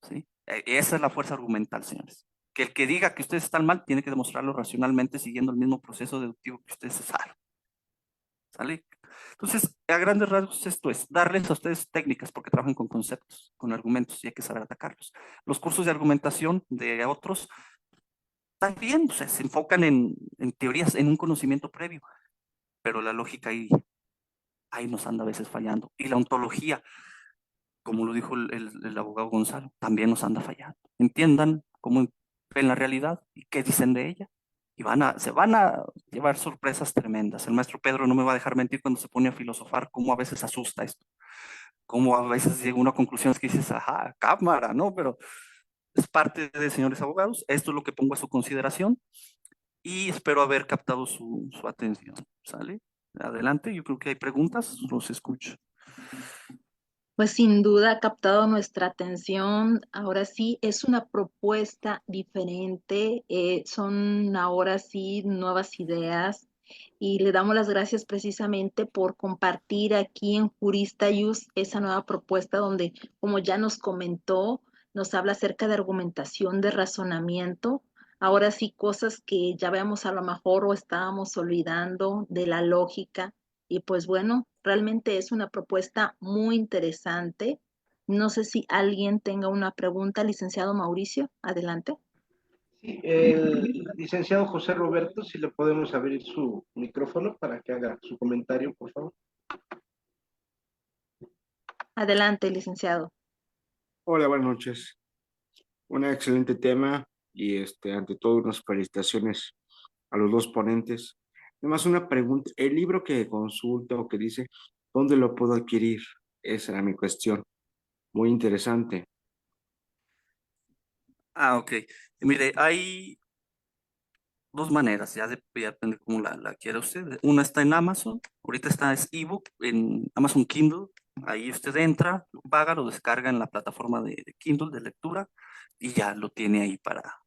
¿Sí? Esa es la fuerza argumental, señores. Que el que diga que ustedes están mal, tiene que demostrarlo racionalmente siguiendo el mismo proceso deductivo que ustedes saben. ¿Sale? Entonces, a grandes rasgos, esto es darles a ustedes técnicas porque trabajan con conceptos, con argumentos y hay que saber atacarlos. Los cursos de argumentación de otros también, o sea, se enfocan en teorías, en un conocimiento previo, pero la lógica ahí nos anda a veces fallando. Y la ontología, como lo dijo el abogado Gonzalo, también nos anda fallando. Entiendan cómo ven la realidad y qué dicen de ella. Y se van a llevar sorpresas tremendas. El maestro Pedro no me va a dejar mentir cuando se pone a filosofar, cómo a veces asusta esto. Cómo a veces llega uno a conclusiones que dices, ajá, cámara, ¿no? Pero es parte de señores abogados. Esto es lo que pongo a su consideración y espero haber captado su atención. ¿Sale? Adelante, yo creo que hay preguntas, los escucho. Pues sin duda ha captado nuestra atención. Ahora sí, es una propuesta diferente, son ahora sí nuevas ideas y le damos las gracias precisamente por compartir aquí en Jurista Ius esa nueva propuesta donde, como ya nos comentó, nos habla acerca de argumentación, de razonamiento. Ahora sí, cosas que ya veamos a lo mejor o estábamos olvidando de la lógica. Y pues bueno, realmente es una propuesta muy interesante. No sé si alguien tenga una pregunta, licenciado Mauricio, adelante. Sí, el licenciado José Roberto, si le podemos abrir su micrófono para que haga su comentario, por favor. Adelante, licenciado. Hola, buenas noches. Un excelente tema y ante todo unas felicitaciones a los dos ponentes. Además, una pregunta, el libro que consulta o que dice, ¿dónde lo puedo adquirir? Esa era mi cuestión. Muy interesante. Ok. Mire, hay dos maneras, ya depende cómo la quiera usted. Una está en Amazon, ahorita es ebook en Amazon Kindle. Ahí usted entra, lo paga, lo descarga en la plataforma de Kindle de lectura y ya lo tiene ahí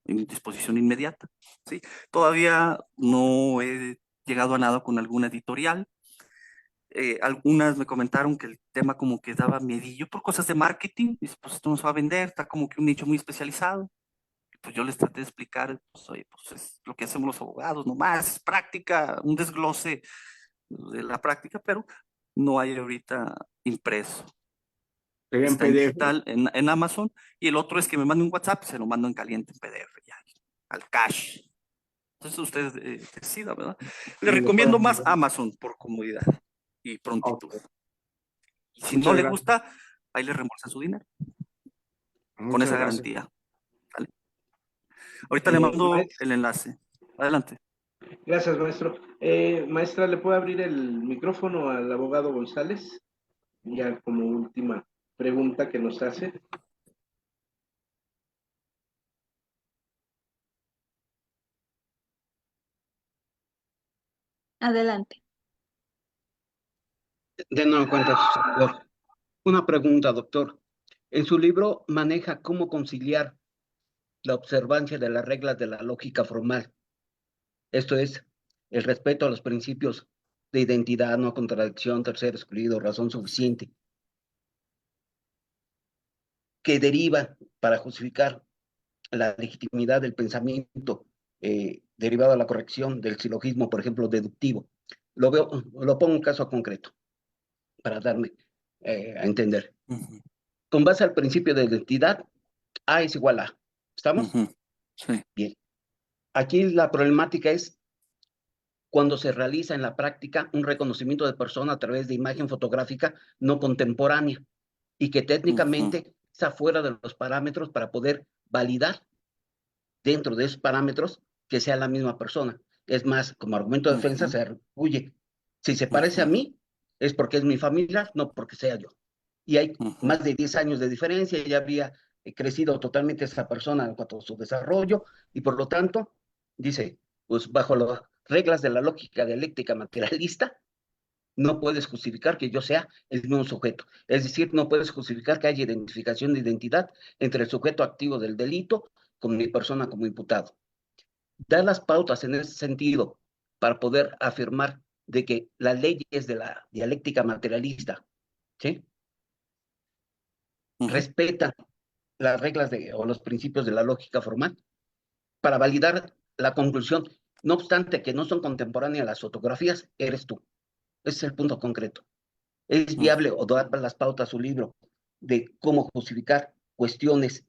en disposición inmediata. ¿Sí? Todavía no he llegado a nada con alguna editorial, Algunas me comentaron que el tema como que daba miedillo por cosas de marketing. Dice, pues esto no se va a vender, está como que un nicho muy especializado. Pues yo les traté de explicar, pues, oye, pues es lo que hacemos los abogados, nomás, es práctica, un desglose de la práctica, pero no hay ahorita impreso. Sería en Está en PDF. digital en Amazon, y el otro es que me mande un WhatsApp y se lo mando en caliente en PDF, ya, al cash. Entonces usted decida, ¿verdad? Le Y lo recomiendo pueden más mandar. Amazon por comodidad y prontitud. Ok. Y si no Muchas le gracias. gusta, ahí le reembolsan su dinero, con Muchas esa gracias. garantía. ¿Vale? Ahorita le mando Maestra, el enlace. Adelante. gracias, maestro. Maestra, ¿le puede abrir el micrófono al abogado González? Ya como última pregunta que nos hace. Adelante. De nuevo cuenta su servidor. Una pregunta, doctor. En su libro maneja cómo conciliar la observancia de las reglas de la lógica formal. Esto es, el respeto a los principios de identidad, no contradicción, tercero excluido, razón suficiente, que deriva para justificar la legitimidad del pensamiento derivado de la corrección del silogismo, por ejemplo, deductivo. Lo pongo en caso concreto para darme a entender. Ujú, Con base al principio de identidad, A es igual a. ¿Estamos? ujú. Sí. Bien. Aquí la problemática es cuando se realiza en la práctica un reconocimiento de persona a través de imagen fotográfica no contemporánea y que Ujú, técnicamente está fuera de los parámetros para poder validar dentro de esos parámetros que sea la misma persona. Es más, como argumento de defensa ujú, se arguye, si se parece a ujú, mí, es porque es mi familia, no porque sea yo. Y hay ujú, más de 10 años de diferencia, ya había crecido totalmente esa persona en cuanto a su desarrollo, y por lo tanto, dice, pues bajo las reglas de la lógica dialéctica materialista, no puedes justificar que yo sea el mismo sujeto. Es decir, no puedes justificar que haya identificación de identidad entre el sujeto activo del delito con mi persona como imputado. Da las pautas en ese sentido para poder afirmar de que las leyes de la dialéctica materialista, ¿sí?, ujú. respetan las reglas o los principios de la lógica formal para validar la conclusión. No obstante que no son contemporáneas las fotografías, eres tú. Ese es el punto concreto. ¿Es viable o dar las pautas a su libro de cómo justificar cuestiones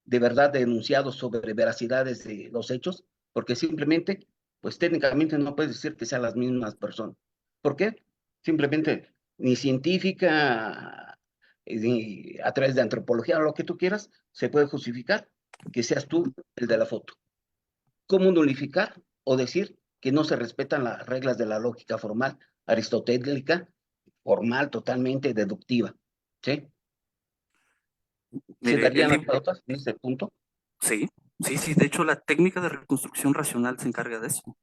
de verdad de enunciados sobre veracidades de los hechos? Porque simplemente, pues técnicamente no puedes decir que sean las mismas personas. ¿Por qué? Simplemente ni científica, ni a través de antropología o lo que tú quieras, se puede justificar que seas tú el de la foto. ¿Cómo nulificar o decir que no se respetan las reglas de la lógica formal aristotélica, formal, totalmente deductiva? ¿Sí? ¿Se Mire, el darían las libro, pautas en este punto? sí, sí, sí, de hecho la técnica de reconstrucción racional se encarga de eso.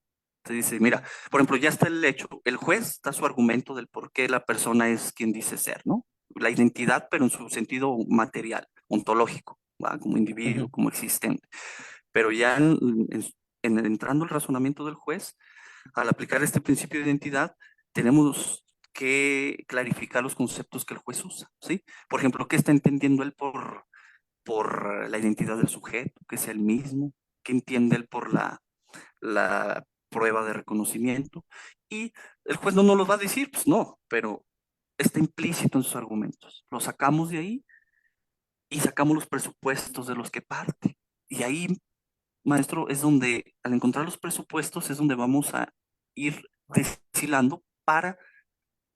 Se dice, mira, por ejemplo, ya está el hecho, el juez da su argumento del por qué la persona es quien dice ser, ¿no? La identidad, pero en su sentido material, ontológico, ¿va? Como individuo, Ujú. como existente. Pero ya entrando el razonamiento del juez, al aplicar este principio de identidad, tenemos que clarificar los conceptos que el juez usa, ¿sí? Por ejemplo, ¿qué está entendiendo él por la identidad del sujeto, que sea el mismo? ¿Qué entiende él por la prueba de reconocimiento? Y el juez no nos lo va a decir, pues no, pero está implícito en sus argumentos. Lo sacamos de ahí y sacamos los presupuestos de los que parte. Y ahí, maestro, es donde, al encontrar los presupuestos, es donde vamos a ir deshilando para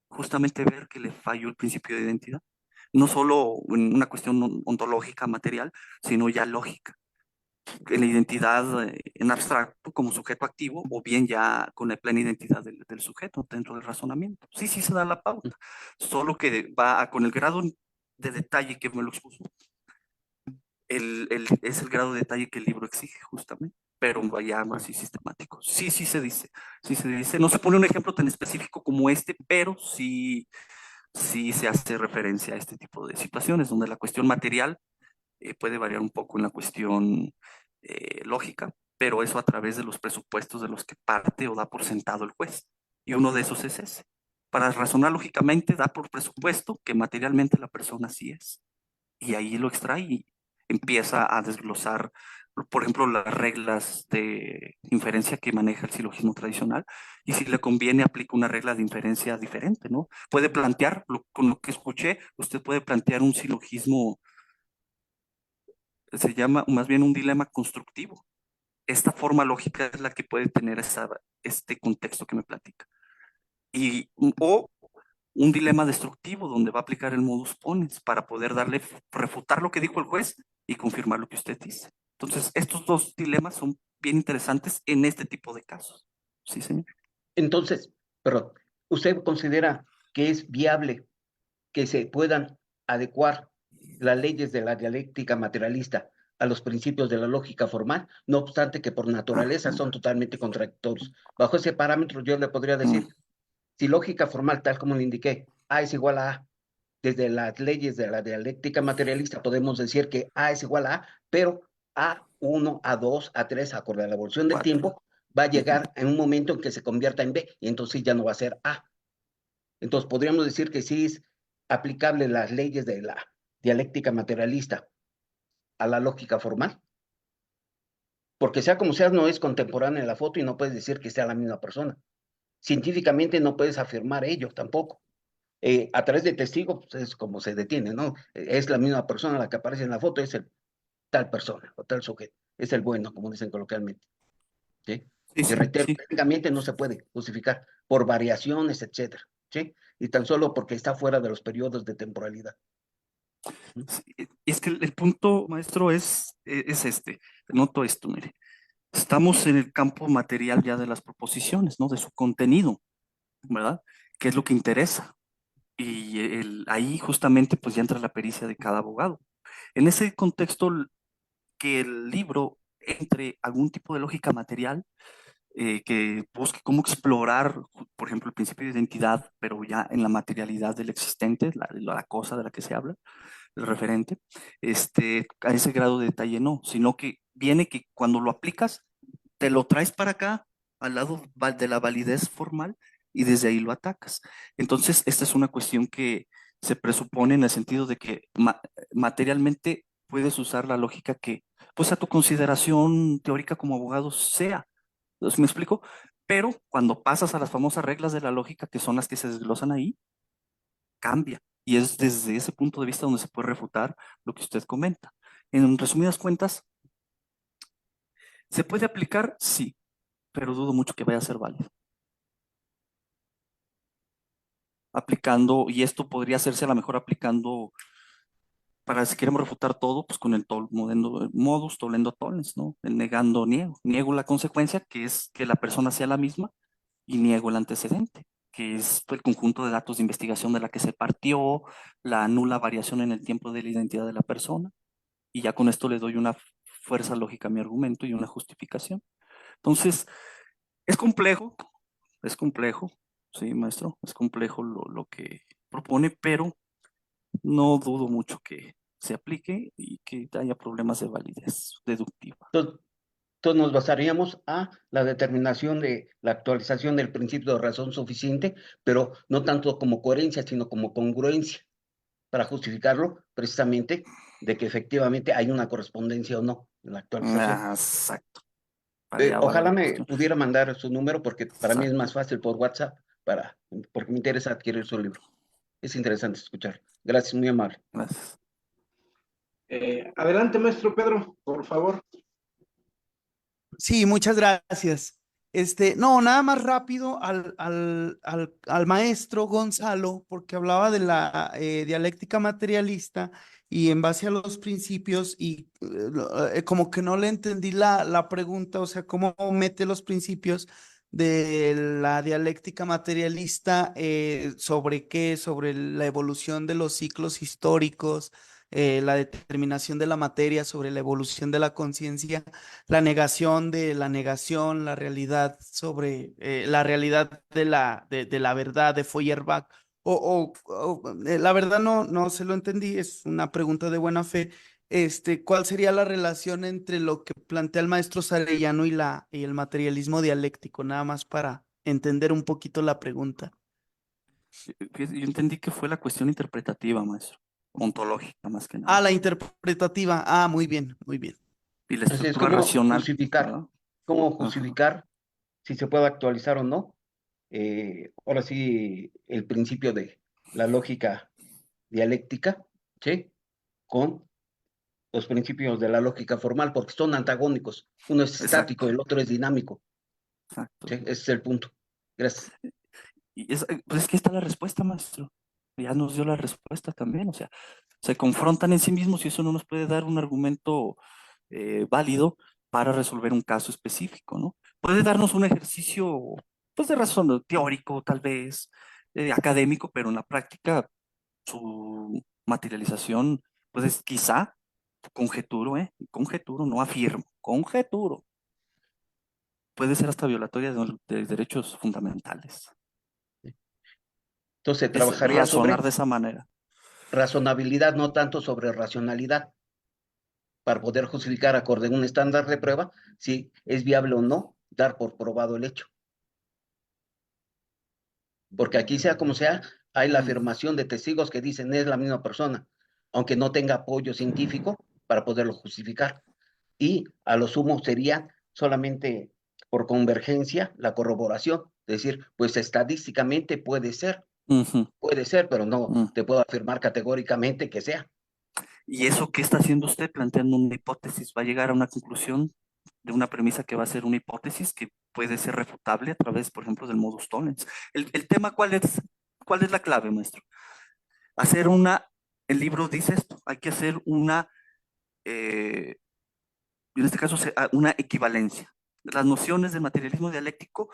justamente ver que le falló el principio de identidad. No solo en una cuestión ontológica, material, sino ya lógica. En la identidad en abstracto como sujeto activo, o bien ya con la plena identidad del sujeto dentro del razonamiento. Sí, sí se da la pauta, solo que con el grado de detalle que me lo expuso, es el grado de detalle que el libro exige justamente, pero vaya así sistemático. Sí, sí se dice. No se pone un ejemplo tan específico como este, pero sí, sí se hace referencia a este tipo de situaciones donde la cuestión material puede variar un poco en la cuestión lógica, pero eso a través de los presupuestos de los que parte o da por sentado el juez. Y uno de esos es ese. Para razonar lógicamente da por presupuesto que materialmente la persona sí es. Y ahí lo extrae y empieza a desglosar, por ejemplo, las reglas de inferencia que maneja el silogismo tradicional. Y si le conviene, aplica una regla de inferencia diferente, ¿no? Puede plantear, con lo que escuché, usted puede plantear un silogismo, se llama más bien un dilema constructivo. Esta forma lógica es la que puede tener este contexto que me platica. O un dilema destructivo donde va a aplicar el modus ponens para poder refutar lo que dijo el juez y confirmar lo que usted dice. Entonces, estos dos dilemas son bien interesantes en este tipo de casos. Sí, señor. Entonces, perdón, ¿usted considera que es viable que se puedan adecuar las leyes de la dialéctica materialista a los principios de la lógica formal, no obstante que por naturaleza son totalmente contradictorios? Bajo ese parámetro yo le podría decir, si lógica formal, tal como le indiqué, A es igual a A, desde las leyes de la dialéctica materialista podemos decir que A es igual a A, pero A1, A2, A3, acorde a la evolución del tiempo, va a llegar en un momento en que se convierta en B, y entonces ya no va a ser A. Entonces podríamos decir que sí es aplicable las leyes de la dialéctica materialista a la lógica formal, porque sea como sea, no es contemporánea la foto y no puedes decir que sea la misma persona. Científicamente no puedes afirmar ello tampoco. A través de testigos pues, es como se detiene, ¿no? Es la misma persona la que aparece en la foto, es el tal persona o tal sujeto, es el bueno, como dicen coloquialmente. ¿Sí? Sí, Y reitero, sí. técnicamente no se puede justificar por variaciones, etcétera, ¿sí? Y tan solo porque está fuera de los periodos de temporalidad. Sí, es que el punto, maestro, es este. Noto esto, mire. Estamos en el campo material ya de las proposiciones, ¿no? De su contenido, ¿verdad? ¿Qué es lo que interesa? Y ahí justamente pues ya entra la pericia de cada abogado. En ese contexto, que el libro entre algún tipo de lógica material, que busque cómo explorar, por ejemplo, el principio de identidad, pero ya en la materialidad del existente, la cosa de la que se habla, el referente, a ese grado de detalle no, sino que viene que cuando lo aplicas, te lo traes para acá, al lado de la validez formal, y desde ahí lo atacas. Entonces, esta es una cuestión que se presupone en el sentido de que materialmente puedes usar la lógica que, pues a tu consideración teórica como abogado sea. ¿Me explico? Pero cuando pasas a las famosas reglas de la lógica, que son las que se desglosan ahí, cambia. Y es desde ese punto de vista donde se puede refutar lo que usted comenta. En resumidas cuentas, ¿se puede aplicar? Sí, pero dudo mucho que vaya a ser válido. Aplicando, y esto podría hacerse a lo mejor aplicando, para si queremos refutar todo, pues con el modus tollendo tollens, ¿no? El negando niego. Niego la consecuencia, que es que la persona sea la misma, y niego el antecedente, que es el conjunto de datos de investigación de la que se partió, la nula variación en el tiempo de la identidad de la persona, y ya con esto le doy una fuerza lógica a mi argumento y una justificación. Entonces, es complejo, sí, maestro, es complejo lo que propone, pero no dudo mucho que se aplique y que haya problemas de validez deductiva. Entonces nos basaríamos a la determinación de la actualización del principio de razón suficiente, pero no tanto como coherencia, sino como congruencia, para justificarlo precisamente de que efectivamente hay una correspondencia o no en la actualización. Exacto. Para allá va Ojalá la me cuestión. pudiera mandar su número porque para mí es Exacto. más fácil por WhatsApp, porque me interesa adquirir su libro. Es interesante escuchar. Gracias, muy amable. Gracias. Adelante, maestro Pedro, por favor. Sí, muchas gracias. No, nada más rápido al maestro Gonzalo, porque hablaba de la dialéctica materialista y en base a los principios y como que no le entendí la pregunta, o sea, cómo mete los principios de la dialéctica materialista sobre qué, sobre la evolución de los ciclos históricos, la determinación de la materia, sobre la evolución de la conciencia, la negación de la negación, la realidad sobre la realidad de la verdad de Feuerbach. La verdad no se lo entendí, es una pregunta de buena fe. ¿Cuál sería la relación entre lo que plantea el maestro Sarellano y el materialismo dialéctico? Nada más para entender un poquito la pregunta. Yo entendí que fue la cuestión interpretativa, maestro, ontológica más que Ah, nada, la interpretativa. Ah, muy bien, muy bien. y la Así es estructura como racional, justificar, ¿verdad? cómo Ajá, justificar si se puede actualizar o no. Ahora sí, el principio de la lógica dialéctica, ¿sí? Con los principios de la lógica formal, porque son antagónicos. Uno es estático, exacto, el otro es dinámico, exacto. ¿sí? Ese es el punto. Gracias. Pues es que está la respuesta, maestro. Ya nos dio la respuesta también, o sea, se confrontan en sí mismos y eso no nos puede dar un argumento válido para resolver un caso específico, ¿no? Puede darnos un ejercicio, pues, de razón teórico, tal vez, académico, pero en la práctica su materialización, pues es quizá, conjeturo, conjeturo, no afirmo, conjeturo, puede ser hasta violatoria de derechos fundamentales. Entonces, Es trabajaría razonar sobre de esa manera. razonabilidad, no tanto sobre racionalidad, para poder justificar acorde a un estándar de prueba si es viable o no dar por probado el hecho. Porque aquí sea como sea, hay la afirmación de testigos que dicen es la misma persona, aunque no tenga apoyo científico para poderlo justificar. Y a lo sumo sería solamente por convergencia la corroboración, es decir, pues estadísticamente Ujú, puede ser, pero no mm. te puedo afirmar categóricamente que sea. ¿Y eso qué está haciendo usted? Planteando una hipótesis. Va a llegar a una conclusión de una premisa que va a ser una hipótesis que puede ser refutable a través, por ejemplo, del modus tollens. El tema, ¿cuál es la clave, maestro? Hacer el libro dice esto, hay que hacer en este caso, una equivalencia. Las nociones del materialismo dialéctico,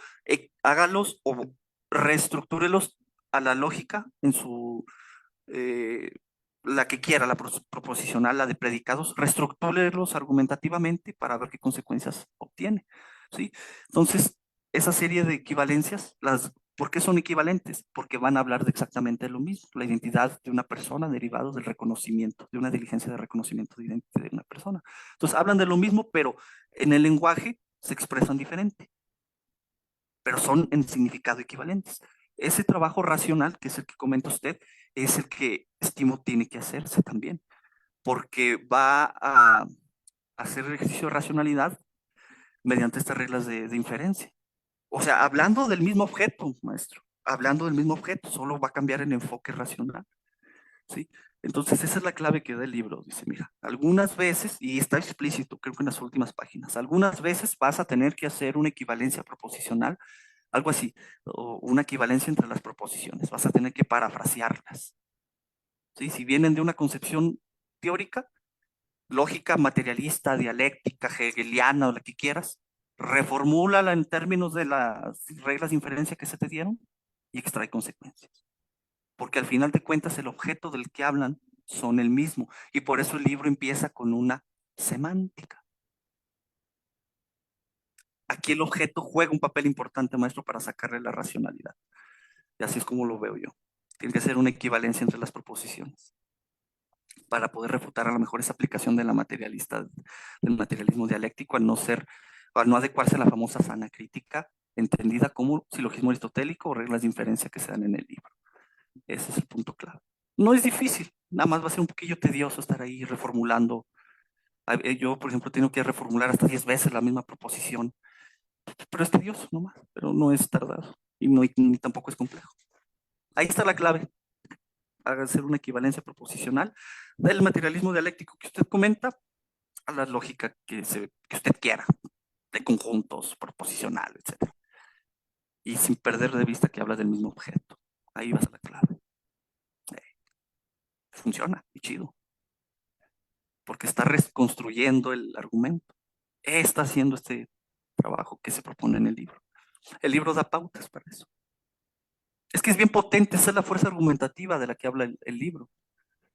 hágalos o reestructúrelos a la lógica en eh, la que quiera, la proposicional, la de predicados, reestructúrelos argumentativamente para ver qué consecuencias obtiene, ¿sí? Entonces, esa serie de equivalencias, ¿por qué son equivalentes? Porque van a hablar de exactamente lo mismo, la identidad de una persona derivados del reconocimiento, de una diligencia de reconocimiento de identidad de una persona. Entonces, hablan de lo mismo, pero en el lenguaje se expresan diferente, pero son en significado equivalentes. Ese trabajo racional, que es el que comenta usted, es el que estimo tiene que hacerse también, porque va a hacer el ejercicio de racionalidad mediante estas reglas de inferencia. O sea, hablando del mismo objeto, maestro, hablando del mismo objeto, solo va a cambiar el enfoque racional, ¿sí? Entonces, esa es la clave que da el libro. Dice, mira, algunas veces, y está explícito, creo que en las últimas páginas, algunas veces vas a tener que hacer una equivalencia proposicional, algo así, o una equivalencia entre las proposiciones, vas a tener que parafrasearlas, ¿sí? Si vienen de una concepción teórica, lógica, materialista, dialéctica, hegeliana o la que quieras, reformúlala en términos de las reglas de inferencia que se te dieron y extrae consecuencias. Porque al final de cuentas el objeto del que hablan son el mismo y por eso el libro empieza con una semántica. Aquí el objeto juega un papel importante, maestro, para sacarle la racionalidad. Y así es como lo veo yo. Tiene que ser una equivalencia entre las proposiciones para poder refutar a lo mejor esa aplicación de la del materialismo dialéctico al no adecuarse a la famosa sana crítica, entendida como silogismo aristotélico o reglas de inferencia que se dan en el libro. Ese es el punto clave. No es difícil, nada más va a ser un poquillo tedioso estar ahí reformulando. Yo, por ejemplo, tengo que reformular hasta 10 veces la misma proposición, pero es tedioso nomás, pero no es tardado y ni tampoco es complejo. Ahí está la clave, hacer una equivalencia proposicional del materialismo dialéctico que usted comenta a la lógica que usted quiera, de conjuntos, proposicional, etc. Y sin perder de vista que habla del mismo objeto. Ahí va a ser la clave. Funciona, y chido. Porque está reconstruyendo el argumento. Está haciendo este trabajo que se propone en el libro. El libro da pautas para eso. Es que es bien potente, esa es la fuerza argumentativa de la que habla el libro,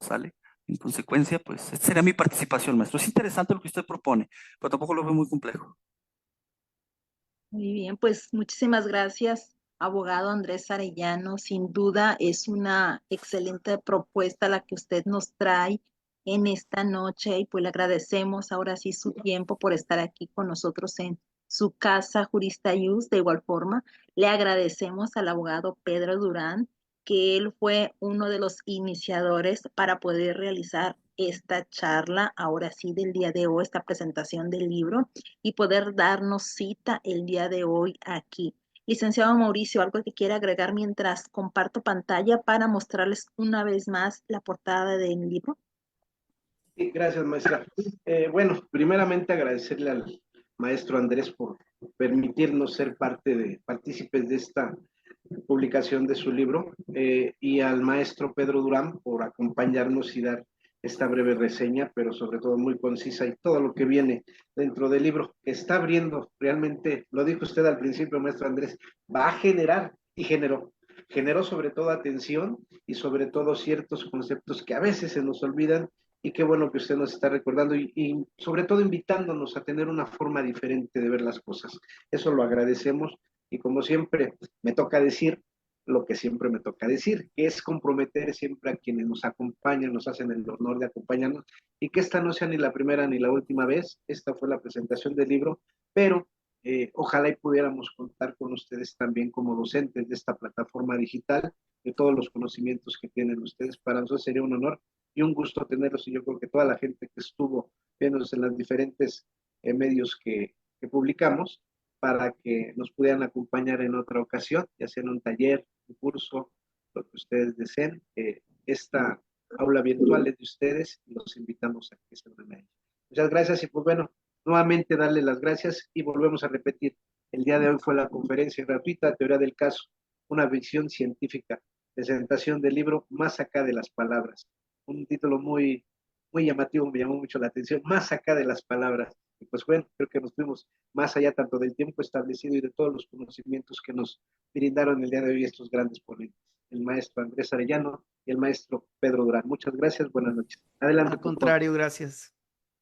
¿sale? En consecuencia, pues, esa sería mi participación, maestro. Es interesante lo que usted propone, pero tampoco lo veo muy complejo. Muy bien, pues muchísimas gracias, abogado Andrés Arellano. Sin duda es una excelente propuesta la que usted nos trae en esta noche y pues le agradecemos ahora sí su tiempo por estar aquí con nosotros en su casa Jurista Ius. De igual forma, le agradecemos al abogado Pedro Durán que él fue uno de los iniciadores para poder realizar esta charla, ahora sí, del día de hoy, esta presentación del libro y poder darnos cita el día de hoy aquí. Licenciado Mauricio, ¿algo que quiera agregar mientras comparto pantalla para mostrarles una vez más la portada del libro? Sí, gracias, maestra. Bueno, primeramente agradecerle al maestro Andrés por permitirnos ser partícipes de esta publicación de su libro, y al maestro Pedro Durán por acompañarnos y dar esta breve reseña, pero sobre todo muy concisa, y todo lo que viene dentro del libro, que está abriendo realmente, lo dijo usted al principio, maestro Andrés, va a generar y generó sobre todo atención y sobre todo ciertos conceptos que a veces se nos olvidan, y qué bueno que usted nos está recordando y sobre todo invitándonos a tener una forma diferente de ver las cosas. Eso lo agradecemos, y como siempre me toca decir lo que siempre me toca decir, que es comprometer siempre a quienes nos acompañan, nos hacen el honor de acompañarnos, y que esta no sea ni la primera ni la última vez. Esta fue la presentación del libro, pero ojalá y pudiéramos contar con ustedes también como docentes de esta plataforma digital, de todos los conocimientos que tienen ustedes. Para nosotros sería un honor y un gusto tenerlos, y yo creo que toda la gente que estuvo viéndonos en los diferentes medios que publicamos, para que nos pudieran acompañar en otra ocasión, ya sea en un taller, un curso, lo que ustedes deseen. Esta aula virtual es de ustedes y los invitamos a que se unan a ella. Muchas gracias, y pues bueno, nuevamente darle las gracias y volvemos a repetir. El día de hoy fue la conferencia gratuita Teoría del Caso, una visión científica, presentación del libro Más acá de las palabras. Un título muy llamativo, me llamó mucho la atención, Más acá de las palabras. Y pues bueno, creo que nos fuimos más allá tanto del tiempo establecido y de todos los conocimientos que nos brindaron el día de hoy estos grandes ponentes, el maestro Andrés Arellano y el maestro Pedro Durán. Muchas gracias, buenas noches. Adelante. Al contrario, gracias.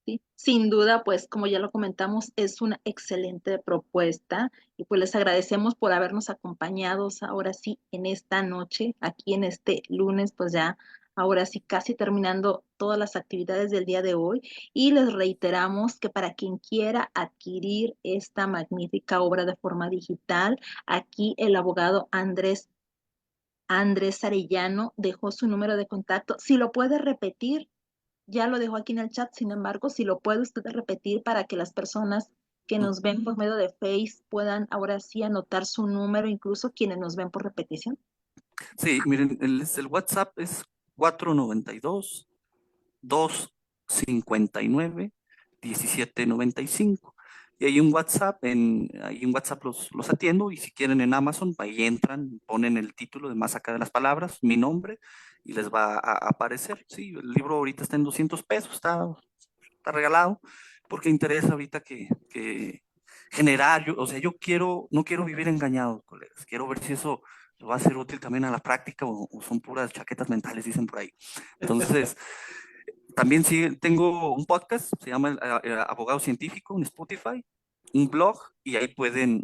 Sí, sin duda, pues como ya lo comentamos, es una excelente propuesta y pues les agradecemos por habernos acompañado ahora sí en esta noche, aquí en este lunes, pues ya ahora sí casi terminando todas las actividades del día de hoy, y les reiteramos que para quien quiera adquirir esta magnífica obra de forma digital, aquí el abogado Andrés Arellano dejó su número de contacto. Si lo puede repetir, ya lo dejó aquí en el chat, sin embargo, si lo puede usted repetir para que las personas que nos ven por medio de Face puedan ahora sí anotar su número, incluso quienes nos ven por repetición. Sí, miren, el WhatsApp es 492-259-1795. Y hay un WhatsApp, ahí en WhatsApp los atiendo, y si quieren en Amazon, ahí entran, ponen el título de Más acá de las palabras, mi nombre, y les va a aparecer. Sí, el libro ahorita está en 200 pesos, está regalado, porque interesa ahorita que generar, o sea, no quiero vivir engañado, colegas, quiero ver si eso va a ser útil también a la práctica, o son puras chaquetas mentales, dicen por ahí. Entonces, también sí, tengo un podcast, se llama Abogado Científico, en Spotify, un blog, y ahí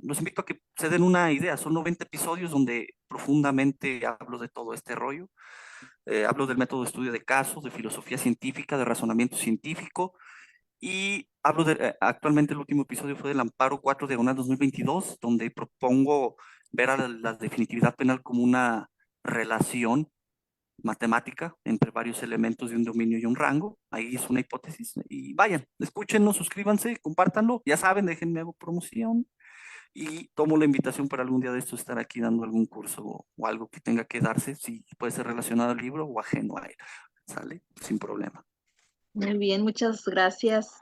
los invito a que se den una idea. Son 90 episodios donde profundamente hablo de todo este rollo. Hablo del método de estudio de casos, de filosofía científica, de razonamiento científico, y actualmente el último episodio fue del Amparo 4 diagonal 2022, donde propongo ver a la definitividad penal como una relación matemática entre varios elementos de un dominio y un rango. Ahí es una hipótesis. Y vayan, escúchenos, suscríbanse, compártanlo. Ya saben, déjenme hago promoción. Y tomo la invitación para algún día de esto estar aquí dando algún curso o algo que tenga que darse, si puede ser relacionado al libro o ajeno a él. ¿Sale? Sin problema. Muy bien, muchas gracias,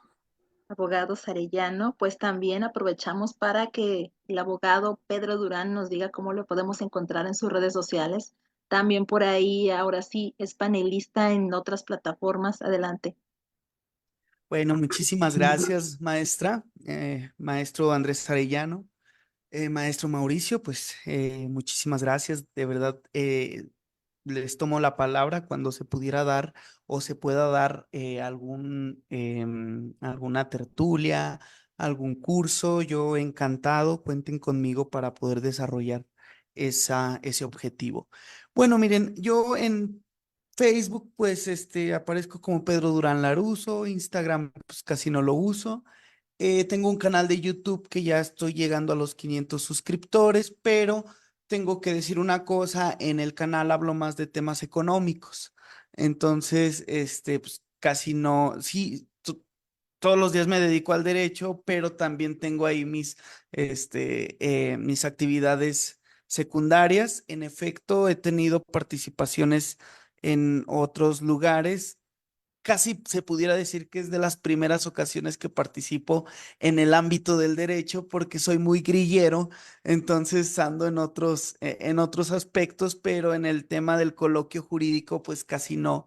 abogado Arellano. Pues también aprovechamos para que el abogado Pedro Durán nos diga cómo lo podemos encontrar en sus redes sociales. También por ahí, ahora sí, es panelista en otras plataformas. Adelante. Bueno, muchísimas gracias, maestra, maestro Andrés Arellano, maestro Mauricio, pues muchísimas gracias, de verdad. Les tomo la palabra cuando se pudiera dar o se pueda dar alguna tertulia, algún curso. Yo encantado, cuenten conmigo para poder desarrollar ese objetivo. Bueno, miren, yo en Facebook pues aparezco como Pedro Durán Laruso, Instagram pues casi no lo uso. Tengo un canal de YouTube que ya estoy llegando a los 500 suscriptores, pero tengo que decir una cosa, en el canal hablo más de temas económicos. Entonces, pues casi no, sí, todos los días me dedico al derecho, pero también tengo ahí mis actividades secundarias. En efecto, he tenido participaciones en otros lugares. Casi se pudiera decir que es de las primeras ocasiones que participo en el ámbito del derecho porque soy muy grillero, entonces ando en otros aspectos, pero en el tema del coloquio jurídico pues casi no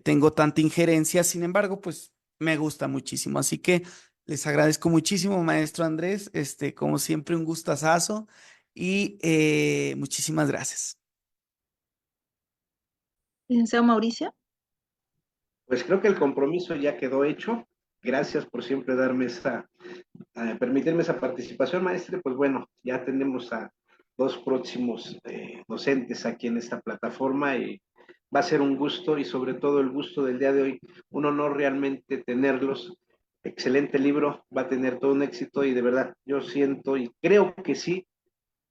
tengo tanta injerencia. Sin embargo, pues me gusta muchísimo. Así que les agradezco muchísimo, maestro Andrés, como siempre un gustazazo y muchísimas gracias. Licenciado Mauricio. Pues creo que el compromiso ya quedó hecho. Gracias por siempre permitirme esa participación, maestre. Pues bueno, ya tenemos a dos próximos docentes aquí en esta plataforma y va a ser un gusto y sobre todo el gusto del día de hoy, un honor realmente tenerlos. Excelente libro, va a tener todo un éxito y de verdad yo siento y creo que sí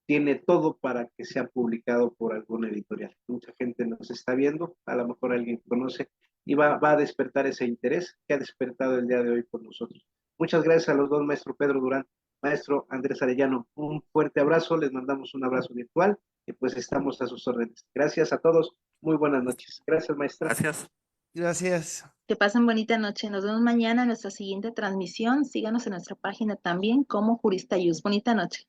tiene todo para que sea publicado por alguna editorial. Mucha gente nos está viendo, a lo mejor alguien conoce y va a despertar ese interés que ha despertado el día de hoy por nosotros. Muchas gracias a los dos, maestro Pedro Durán, maestro Andrés Arellano. Un fuerte abrazo, les mandamos un abrazo virtual y pues estamos a sus órdenes. Gracias a todos, muy buenas noches. Gracias, maestra. Gracias. Gracias. Que pasen bonita noche. Nos vemos mañana en nuestra siguiente transmisión. Síganos en nuestra página también como Jurista Yus. Bonita noche.